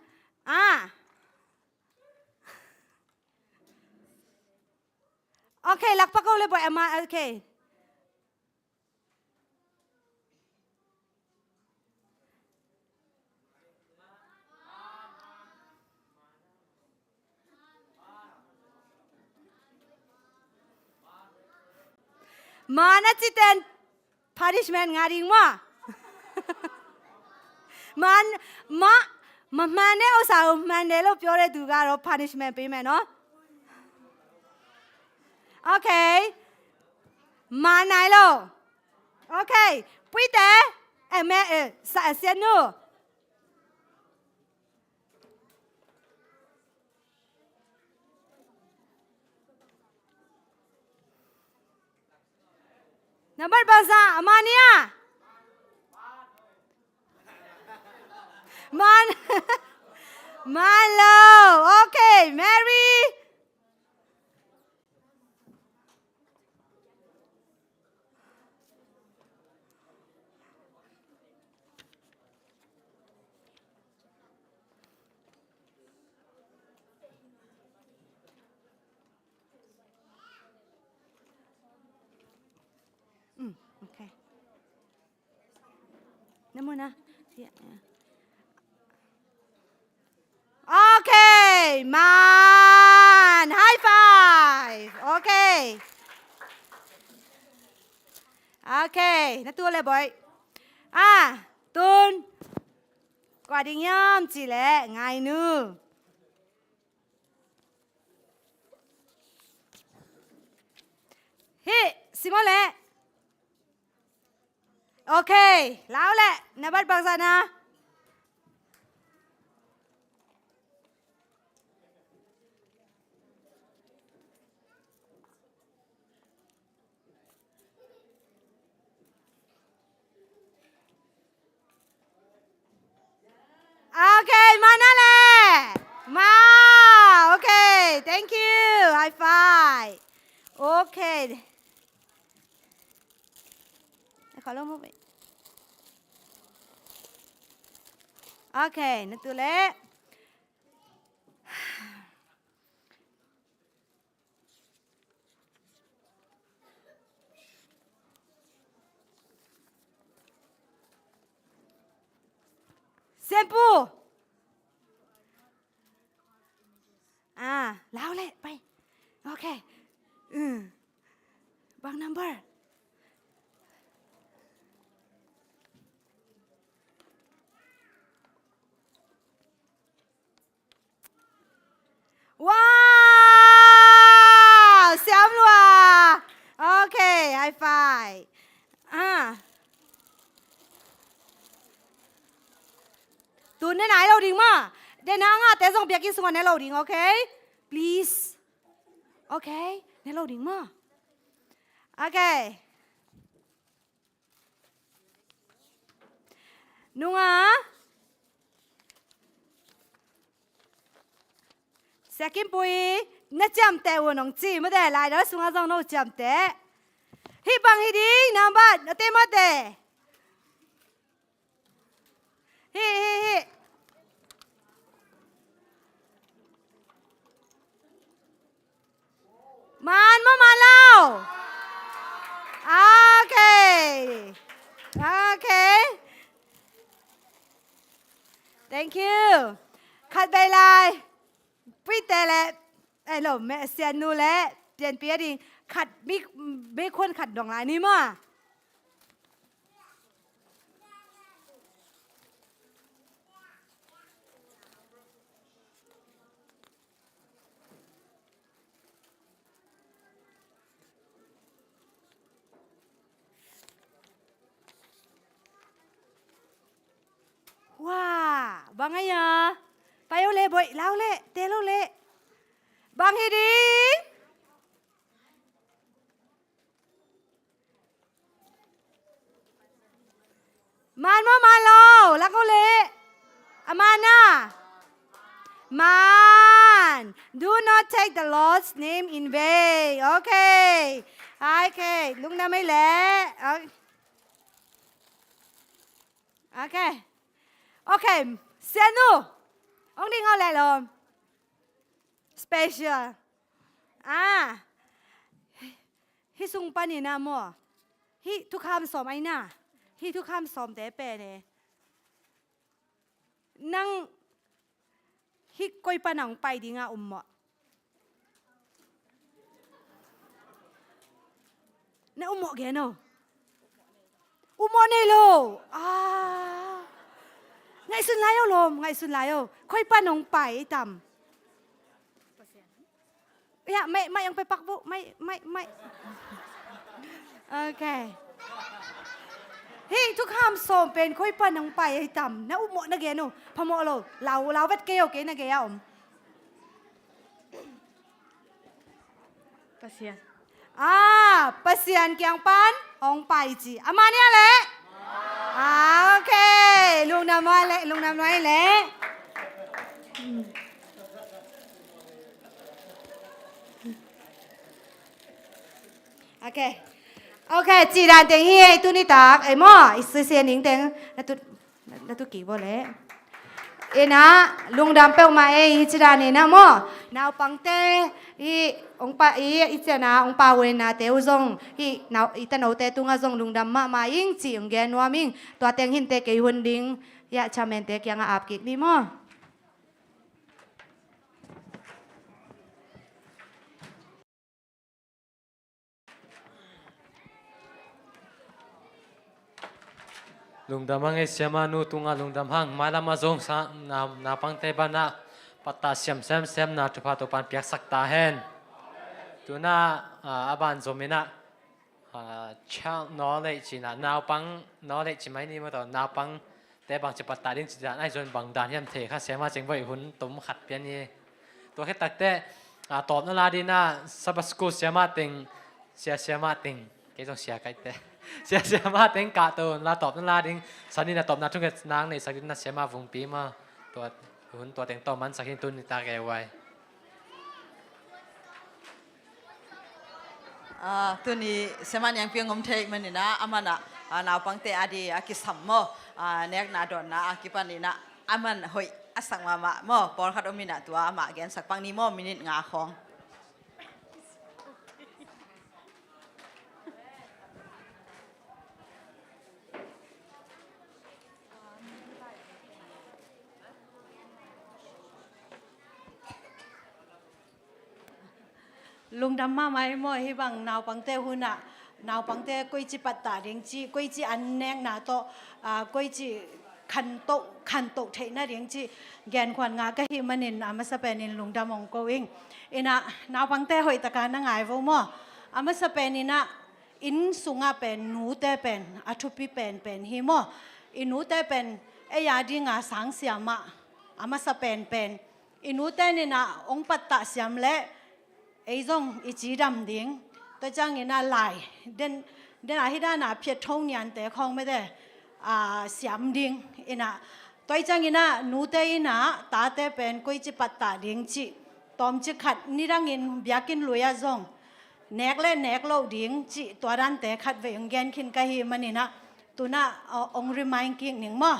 โอเคลักปักเอาเลยบ่อยมาโอเคมานะจิเตน punishment งาดิงมามันเนี่ยอุตส่าห์มันเนี่ยเราเปลี่ยนดูการเรา punishment ไปไหมเนาะโอเคมาไหนเราโอเคปุ้ยเต้แม่เสียนูนับบัตรภาษามาเนี่ยมันแล้วโอเคแมรี่โอเคน้ำมันนะโอเคมันไฮไฟว์โอเคนั่นตัวเลยบอยตุนกว่าดิ้งยามจีแหละไงนูเฮ้สิมาเลยโอเคแล้วแหละนับบัตรบางซานะ โอเคขอลงมือไปโอเคนั่นตัวเล็กเซมปูแล้วเลยไปโอเคบาง number ว้าวเสียมลัวโอเคไฮไฟตูนไหนเราดิ้งมาเดี๋ยวนะแต่ส่งเบียกินส่งในเราดิ้งโอเค please โอเคในเราดิ้งมาโอเคนุ่งเสกินปุยน่าจำแต่วันน้องจีไม่ได้ลายแล้วส่งอาจารย์น้องจำแต่ฮิบังฮิดีน้ำบัดน่าเต็มแต่ฮิมันมาแล้วโอเคโอเค thank you ขัดใบลายพี่แต่ละไอ้หล่มแม่เสียนูและเปลี่ยนเปียดิขัดไม่ควรขัดดองลายนี่มั้งว้าบางไงอ่ะไปเอาเล่บ่อยเล่าเล่เตะเล่าเล่บางฮีดิงมันมาโลแล้วก็เละอามานะมัน do not take the Lord's name in vain โอเคโอเคลุงน้ำไม่เละโอเคโอเคเสียนูองดิ้งเอาแหละลม special ฮิซุงปานี่นะมัวฮิทุกคำสอมไอ้น่ะฮิทุกคำสอมแต่เปเนี่ยนั่งฮิก้อยปานังไปดิ้งอ่ะเนี่ยแกเนาะเนี่ยโลไงสุดไล่เอาลมไงสุดไล่เอาค่อยป้านงไปต่ำอย่าไม่ยังไปปักบุไม่โอเคเฮ้ยทุกคำส่งเป็นค่อยป้านงไปไอ้ต่ำนะอุโมนะเกนูพโมโลเราเวทเกลเกนะเกยอมปัสยาปัสยานเกียงปันองไปจีอามาเนี่ยแหละโอเคลุงน้ำน้อยเลยโอเคจีดานเต็งเฮียตุนี่ตากไอ้หม้อไอ้เสียนิงเต็งแล้วตุกี่บ่เลยนะลุงดำเป้ามาจีดานนี่นะหม้อนาวปังเตองปาอีเจนะองปาเวนะเตอุซงนาวตะนาวเตตุงาซงลุงดำมายิงจีองแกนัวมิงตัวเต็งหินเตกหุ่นดิงยะชาเมนเตกยังอาบกิกนี่หม้อลุงดำหังเสียมานูตุงลุงดำหังมาลามาซงสานาปังเตบานะปัตตาเสียมนาจุพาตุปันเปียกสักตาเฮนตัวน่าอาบันโซมินะช่างนอเลยจีน่ะนาวปังนอเลยจีไม่นี่มาต่อนาวปังแต่บางจะปัตตาดิ้งจีน่ะไอ้ส่วนบางด่านยังเทข้าเสียมาจึงไว้หุ่นตุ้มขัดเพี้ยนนี่ตัวแค่ตักแต่ตอบนั่นลาดีน่าสับสกุลเสียมาติงเสียมาติงเกี่ยวกับเสียไก่แต่เสียมาติงกะตัวลาตอบนั่นลาดิ้งสันนี่น่ะตอบน่ะทุกอย่างนางในสักนิดน่ะเสียมาvùngปีมาตัวหุ่นตัวเต็งต่อมันสักนิดตุนตาแกไว้ ตัวนี้สมันยังเพียงงมเทมันนี่นะอามันอ่ะนาวปังเตอดีอากิสัมโมเนกนาดอนนะอากิปันนี่นะอามันหอยอสังมาโมปอลขัดอมินะตัวอามาแกนสักปังนี้โมมินิตงาของลุงดำมาไหมมั่วให้บังนาวปังเตหุนะนาวปังเตกุยจีปัตตาเรียงจีกุยจีอันแนงนาโตกุยจีขันโตเทน่าเรียงจีแกนขวัญงาก็ฮิมันนินอามาสเปนินลุงดำองโกวิงอินะนาวปังเตหอยตะการนั่งไงวมั่วอามาสเปนินะอินสุงาเป็นหนูเตเป็นอัทุปีเป็นฮิมั่วอินูเตเป็นเอยาดีงาสังเสียมะอามาสเปนเป็นอินูเตนี่นะองปัตตาเสียมเละไอ้จงอีจีดำดิ้งตัวจังอินาไหลเดินอาฮิดานาเพียรทงยันแต่คงไม่ได้เสียมดิ้งอินะตัวจังอินาหนูเตอินะตาเตเป็นกุยจิปัตตาดิ้งจีตอมจิขัดนิรังอินเบียกินลุยจงเนกเล่เนกโลดิ้งจีตัวดันแต่ขัดเวียงแกนขินกะฮีมันนี่นะตัวน่ะองริมายกิ้งหนึ่งมั่ว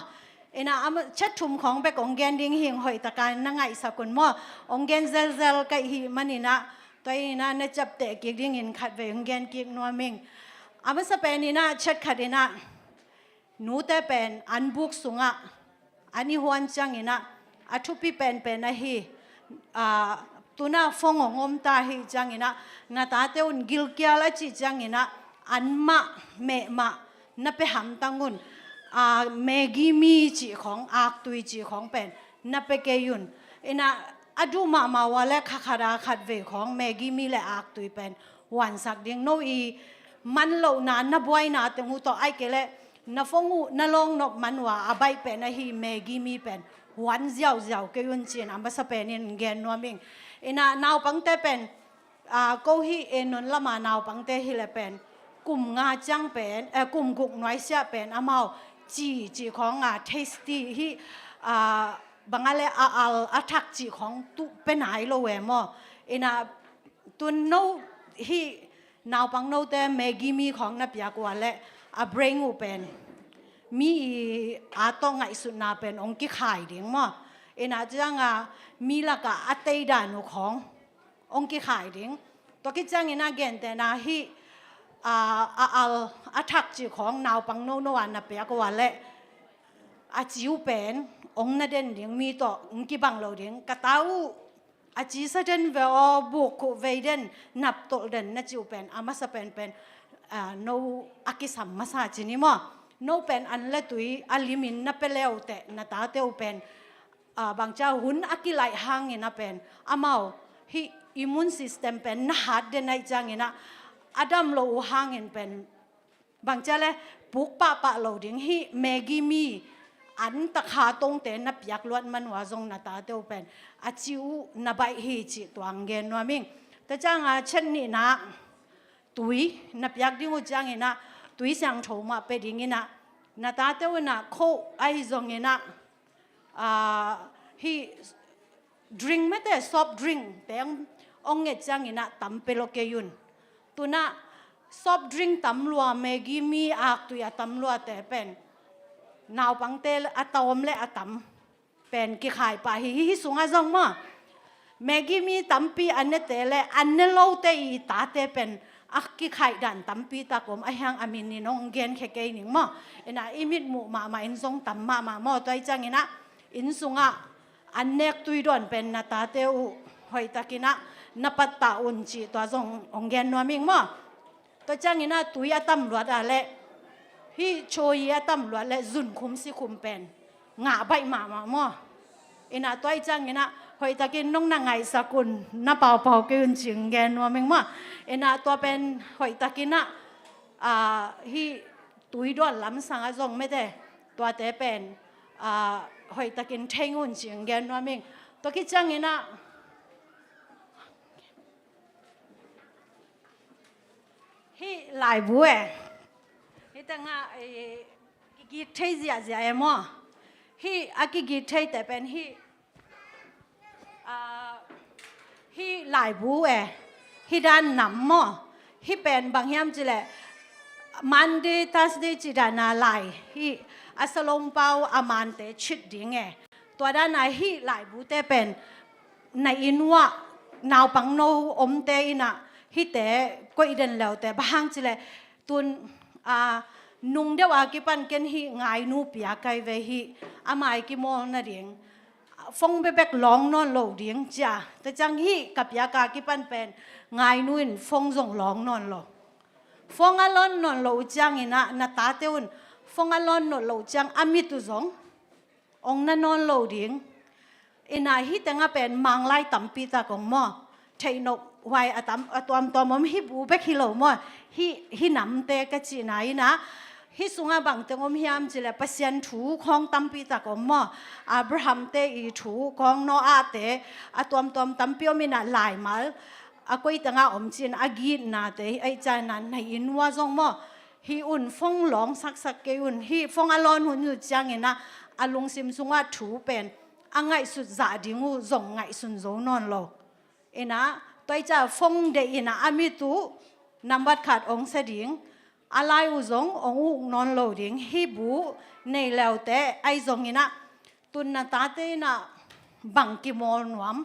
อินะชัดทุ่มของไปองแกนดิ้งหิงหอยตะการนั่งไงสักคนมั่วองแกนเซลกะฮีมันนี่นะตัวนี้นะนจับเตะกิกดิ้งอินขัดเวงแกนกิกนัวมิงอามันสเปนี่นะชัดขัดนะหนูแต่เป็นอันบุกสุงะอันนี้หวนจังอินะอัทุปีเป็นนะฮีตัวน่ะฟงงมตาฮีจังอินะนาตาเตอุนกิลเกียละจีจังอินะอันมาเมมานับไปหำตังุนเมกิมีจีของอักตุยจีของเป็นนับไปเกยุนอินะอดูมาว่าเล็กขาราขัดเวของเมกิมีและอักตุยเป็นวันสักเดียงโนอีมันเหล่านั้นนับไว้นาแต่หูต่อไอเกลนับฟงูนัลงนกมันว่าอาใบเป็นนะฮีเมกิมีเป็นวันเจ้าเกยุนจีนอันบัสเป็นเงินเงินนัวมิงอินะนาวปังเตเป็นก็ฮีเอ็นนละมานาวปังเตฮิเลเป็นกลุ่มงาจังเป็นกลุ่มกุกน้อยเสียเป็นอามาจีของเทสตี้ฮีบางอะไรอัทักจีของตุเป็นหายโลเวมอินะตัวโน้ฮีนาวปังโน้แต่เมกิมีของนับยากว่าและเบรงอูเป็นมีต้องไงสุดนาเป็นองค์กิขายดิ้งมั้งอินะจังมีละกะอัตยดานุขององค์กิขายดิ้งตัวกิจังอินะเกนแต่นาฮีอัทักจีของนาวปังโน้วันนับยากว่าและจิวเป็นองนั่นเด่นดิ้งมีต่อองค์กิบังเราดิ้งกะตาวจีสเดนเวอบุกเวเดนนับโตเดนนั่นจิวเป็นอามาสเป็นโนอากิสัมมาซาจินิมอโนเป็นอันเละตุยอลิมินนับเปเลวแต่นาตาเตวเป็นบางเจ้าหุ่นอากิไลหังเงินนับเป็นอามาฮีอิมมูนซิสเต็มเป็นนัดเดนไอจังเงินนะอดัมโลหังเงินเป็นบางเจ้าเลยปุกปะโลดิ้งฮีเมกิมีอันตะขาตรงเตนับยักลวดมันว่าจงนาตาเตวเป็นอาจิวนับไปฮีจิตัวอังเกนว่ามิงแต่จังเช่นนี้นะตุยนับยักดิ้งอุจังเงินนะตุยสังโฉมาไปดิ้งเงินนะนาตาเตวนะโคไอจงเงินนะฮีดริงไม่แต่ซอฟดริงแต่องเงจังเงินนะตั้มเปโลเกยุนตัวน่ะซอฟดริงตั้มลัวเมกิมีอักตัวยตั้มลัวแต่เป็นนาวปังเตลอะตอมและอะตัมเป็นกิขายไปฮิสุงอาจงมาเมกิมีตัมปีอันเนเตเลอันเนโลเตอีตาเตเป็นอักกิขายดันตัมปีตากรมไอฮังอามินนี่น้องเกนเคเกนิงมาเอ็นอิมิดหมู่มาอินทรงตัมมาตัวจังเงินะอินสุงอาอันเนกตุยดอนเป็นนาตาเตอุหอยตะกินะนับปัตตาอุนจิตัวจงองเกนนัวมิงมาตัวจังเงินะตุยอะตัมรวดอะไรฮีโชยตั้มหลวดและจุนคุมสิคุมเป็นงาใบหมาหม้ออินะตัวจังอินะหอยตะกินน้องนางไงสกุลน้าเป่าเกินจิงแกนัวเมงมาอินะตัวเป็นหอยตะกินะฮีตุยดอนล้ำสังอาจงไม่ได้ตัวแต่เป็นหอยตะกินเทงอุ่นจิงแกนัวเมงตัวกิจังอินะฮีหลายบัวแต่งกิเทเสียมั้งฮีอากิเทแต่เป็นฮีหลายบัวฮีด้านน้ำมั้ง ฮิเป็นบางยามจิแหละ Monday Thursday จิดานาไลฮิอาสลงเปาอามันเตชิดดิ่งตัวด้านไหนฮิหลายบูเตเป็นในอินวะนาวปังโนอมเตอินะฮิเตก็อีเดนแล้วแต่บางจิแหละตุนนุ่งเดียวอากิปันเกนฮิงายนูปียกไกเวฮิอามาอิกิโมนาเดียงฟงเบเบกลองนอนโลเดียงจ้าแต่จังฮิกับยากากิปันเป็นงายนูนฟงส่งลองนอนโลฟงอลอนนอนโลจังอินะนาตาเตอุนฟงอลอนนอนโลจังอามิตุซงองนันนอนโลเดียงอินาฮิแต่งาเป็นมังไลตัมปีตากงมอเทนกไว้อะตัมอะตัวมอมฮิบูเบกฮิโลมอฮินำเตกะจีนายนะฮิสุงาบังเตงอมฮิามจิเลปเซียนถูของตัมปีตากงมออับราฮัมเตอีถูของโนอาเตอะตัวตัมปีอมินะหลายมัลอะกุยตังาอมจินอะกีนาเตไอจานันในอินวาซงมอฮิอุนฟงหลงสักเกอุนฮิฟงอลอนหุนอยู่จังเงนะอะลุงซิมสุงาถูเป็นอังไงสุดจ่าดิงูซงไงสุนโซนอนโลเอนะตัวจะฟงเดอินะอามิตุนำบัดขาดองเสดิงอะไรอุซงองอุนอนโลดิงฮิบูในแล้วแต่ไอซงอินะตุนนาตาเตนะบังกิมอลนวม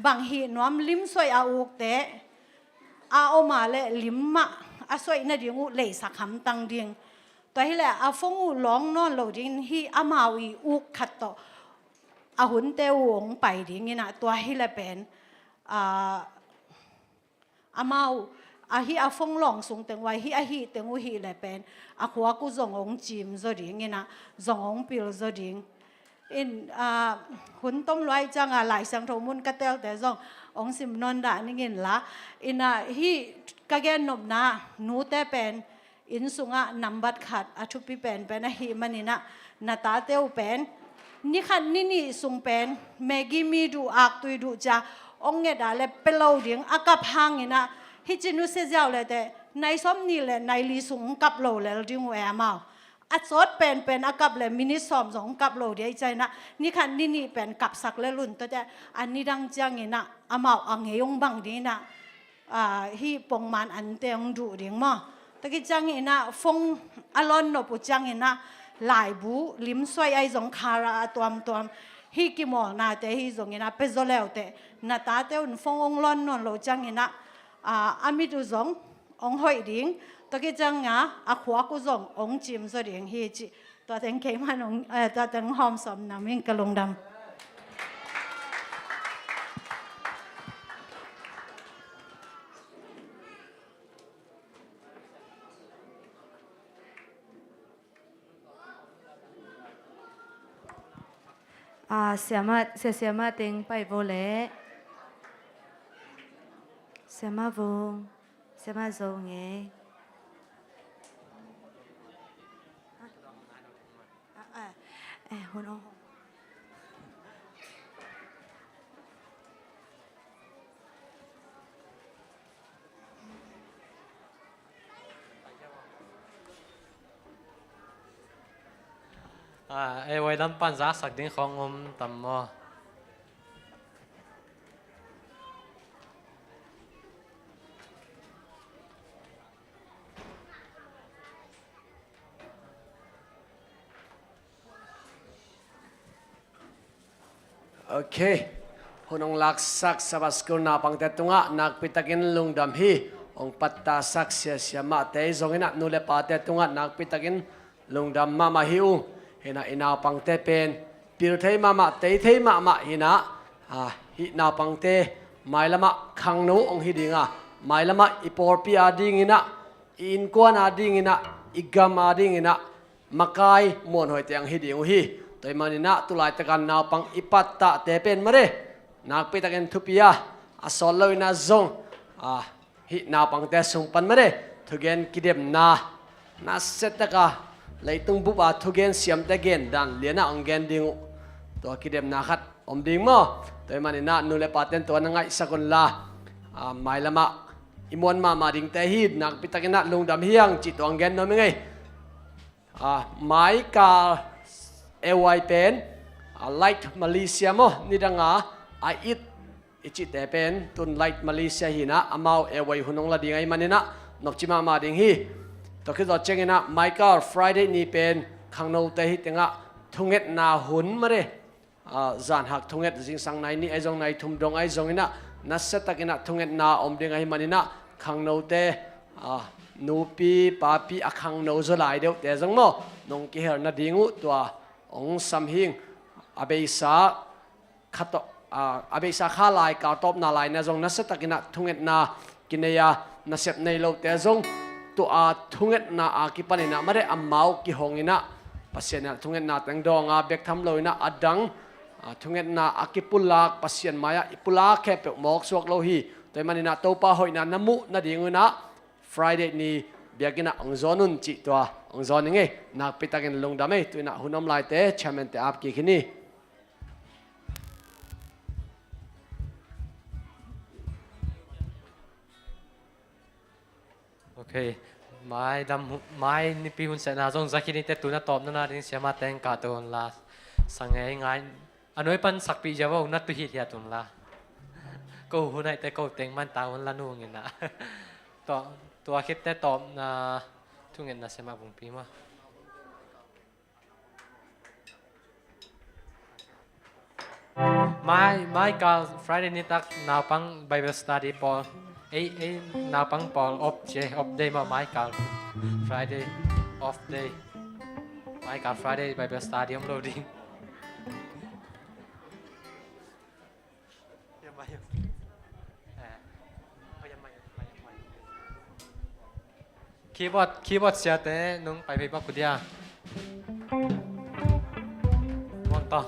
บังฮีนวมลิมสวยอาอุกเตอาโอมาเลลิมมะอาสวยนาดิงูเลยสักคำตังดิงตัวฮิแหละอาฟงอุลองนอนโลดิงฮิอามาวีอุกขัดต่ออาหุนเตวงไปดิงอินะตัวฮิแหละเป็นอามาอาฮีอาฟงหลงสูงเต็งไว้ฮีอาฮีเต็งอุฮีแหละเป็นอาขวากุจงองจิมจดิงนะจงองปิลจดิงอินหุ่นต้มลอยจังหลายสังทมุนกระเตลแต่จงองสิมนนดานี่เงินละอินฮีกะแกนนบนานูเตเป็นอินสุงะนำบัดขัดอาชุปิเป็นฮีมันนี่นะนาตาเตวเป็นนี่ขันนี่สุงเป็นเมกิมีดูอักตุยดูจ้าองเงดาเลเปลาวดิงอากับหางนะฮิจินุเซเจ้าเลยแต่ในสมนี่เลยในลีสุงกับโลเลยดิงแหวมาอัดสดเป็นอากับเลยมินิสอมสองกับโลเดียใจนะนี่คันนี่เป็นกับสักเลลุนแต่อันนี้ดังจังนะอามาอังเฮยงบังดีนะฮีปงมันอันเตียงดูดิงมาตะกี้จังนะฟงอลอนนปุจังนะหลายบูลิมสวยไอสงคาราตัวฮีกิมอนาเตฮีสงนะเปโซเลวเตนาตาเตอุนฟงองลอนนนโลจังนะอามิตุสงองหอยดิงตะกี้จังนะอาขวากุสงองจิมสดิงฮีจิตัวเต็งเขมันองตัวเต็งหอมสมนามิงกะลงดำเสียมาเต็งไปโบเล่เสียมาโวเสียมาโซงเงหุ่นอ๋อไอ้ไว้ดำปันจากสักดิ้งของอมตำมอโอเคหุ่นองลักสักสบัสกุลนาปังเตตุงะนักปิตากินลุงดำฮีองปัตตาสักเสียมาเตยจงอินะนูเลปาเตตุงะนักปิตากินลุงดำมาฮิวเห็นอินาปังเตเป็นปิลเทยมาเตยเทยมาหินะฮินาปังเตไม่ละมะขังนูองฮิดิงะไม่ละมะอิปอร์ปีอาดิงินะอินกวนอาดิงินะอิกามอาดิงินะมะกายมวนหอยเตียงฮิดิงฮีตัวมันนี่นะตุลายตะกันนาปังอิปัตตะเตเป็นมาเร่นักปิตะกันทุพิยาอสอลเลยนะจงฮินาปังเตสุงปันมาเร่ทุเกนกิเดมนาเสตตะกะเลยตุงบุบาทุเกนเสียมตะเกนดันเลียนะองเกนดิงตัวกิเดมนาขัดอมดิงมั้งตัวมันนี่นะนูเลปาเตนตัวนังไงสักุลลาไม่ละมะอิมวนมาดิงเตฮีนักปิตะกันนะลุงดำเฮียงจิตตัวองเกนน้อยมั้งไงไม่กาเอวไอเป็นไลท์มาเลเซียมั้งนี่ดังอ่ะไออิด อิจิตแต่เป็นตุนไลท์มาเลเซียหินะอามาวเอวัยหุนงละดิ่งไอมันนะนบจิมามาดิ่งฮีตัวคิดว่าเจงนะไมเคิลฟรายเดย์นี่เป็นขังโนเตหิติงะทุงเอ็ดนาหุนมาเรจานหักทุงเอ็ดจิงสังในนี่ไอจงในทุ่มดงไอจงอินะนัสเซตักินะทุงเอ็ดนาอมดิ่งไอมันนะขังโนเตนูปีปาปีอักขังโนจะไหลเดียวแต่จงโมนงกิเฮร์นาดิ่งอุตัวองสัมหิงอเบสาขัดอาเบสาข้าลายกาวตบนาลายนะจงนัสตักินะทุงเอ็ดนากินเนียนัสเซตในโลแต่จงตัวทุงเอ็ดนาอากิปันนะไม่ได้อัมเมากิหงอินะปัสเซียนทุงเอ็ดนาแต่งดองเบกทำเลยนะอดังทุงเอ็ดนาอากิปุลากปัสเซียนมายาปุลากแค่เปลหมอกสวกโลหีแต่มันนะตัวป้าหอยนะน้ำมุนาดิ่งนะFriday นี้เบียกินะองจอนุนจิตัวองจอนี่ไงนักปิตากันลงดำเอตัวน่ะหุ่นน้ำลายเตะแชมเปี้ยนเตะอัพกี่ขี้นี่โอเคไม่ดำไม่นี่ปีหุ่นเสนาจงจากที่นี่แต่ตัวน่ะตอบนั่นนะดิ้งเสียมาแต่งกาตัวละสังเกตง่ายอันนี้เป็นสักปีจะว่าหุ่นนัดตุหิตยาตัวละก็หุ่นไหนแต่ก็แต่งมันตาหุ่นละนู่นเงี้ยนะตัวคิดแต่ตอบนะทุกเงินนะเสียมาบุญปีมาไม่ก็ Friday นี้ตักนาปัง Bible study ปอนาปังปอoff day มาไม่ก็ Friday off day ไม่ก็ Friday Bible study uploadingคีย์บอร์ดเสียแต่นุ่งไปบ้านกูเดียมองต่อ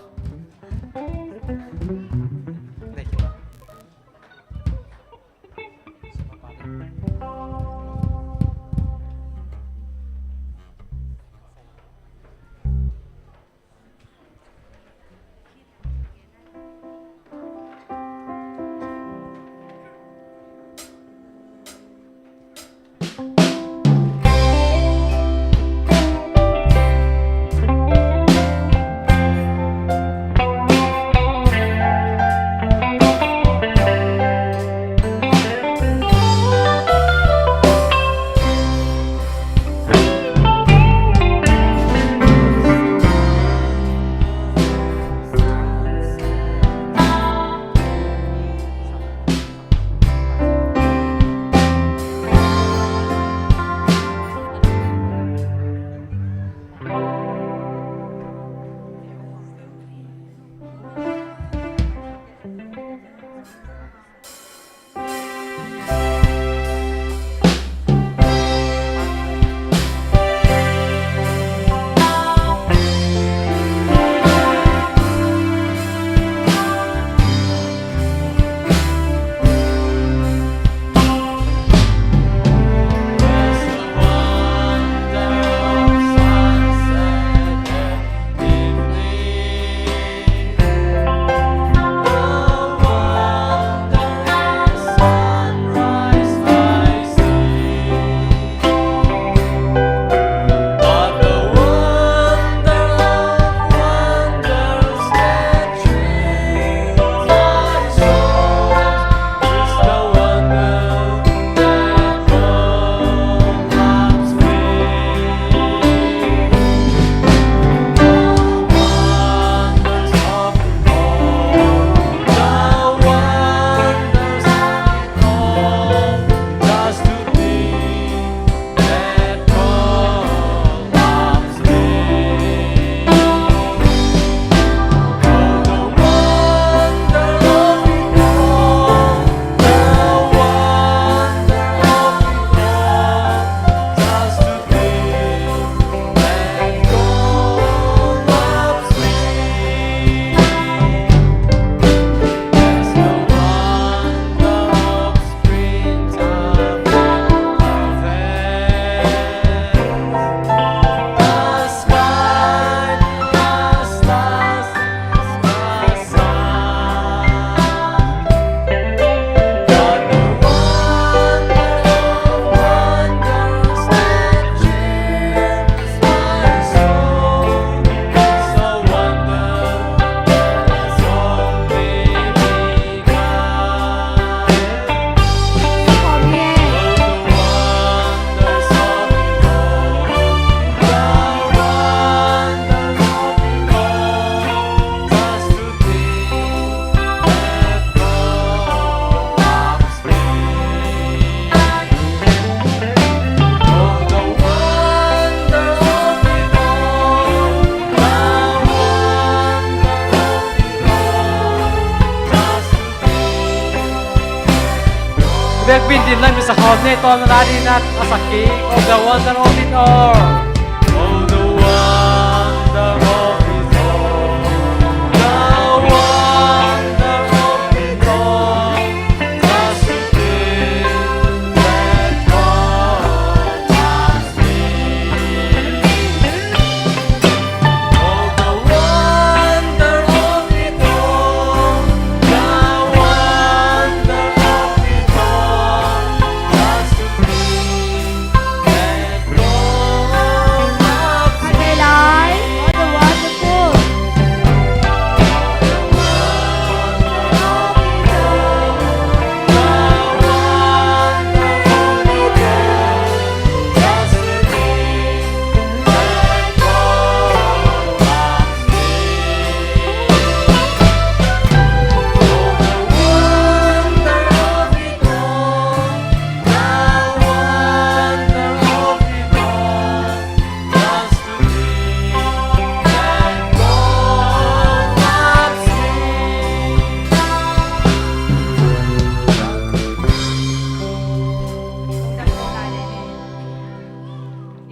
Biakinnpi lang sa home ton rari nat asaki of the wonder of it all. Oh, the wonder of it all. The wonder of it all. Just to think that God has been. Oh, the wonder of it all. The wonder of it all. Just to think that God has been. All the wonderful.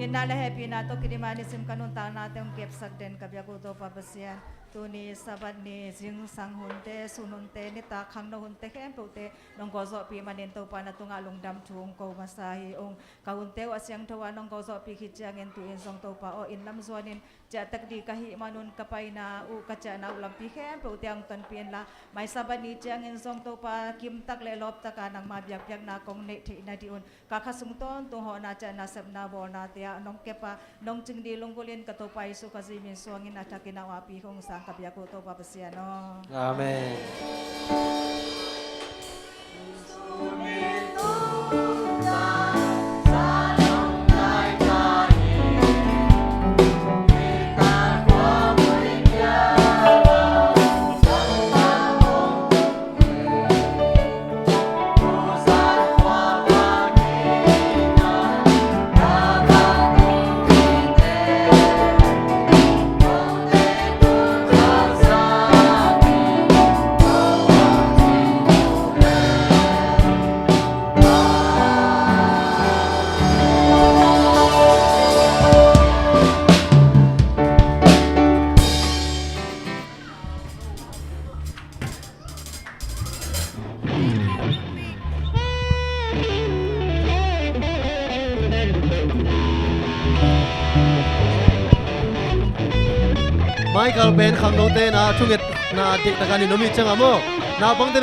Yan na happy na to kinimanisim kanunta natin ang kepsak den kabyakuto papasyan. Tuni sabat ni jing sang hunte sununte ni ta khang no hunte kem pute nong gozo pi manin to pa na tunga lungdam chung ko masahi ong kahunte asyang tawa nong gozo pi kijang en tu in song to pa o in lam zuanin ja tak di kahi manun kapay na u kacha na ulam pi kem pute ang ton pien la mai sabat ni jang en song to pa kim tak le lop ta kanang mabyak yak na kong ne thi na diun kakasung ton tu ho na cha na sab na bo na tia nong kepa nong jing di lungkulin ka to pa isu kasi min suangin atakin na wapi kong sang kabyaku to papasiano. Amen. Michael Ben khang no te na chungit na dik na kanin no mi changa mo na bang te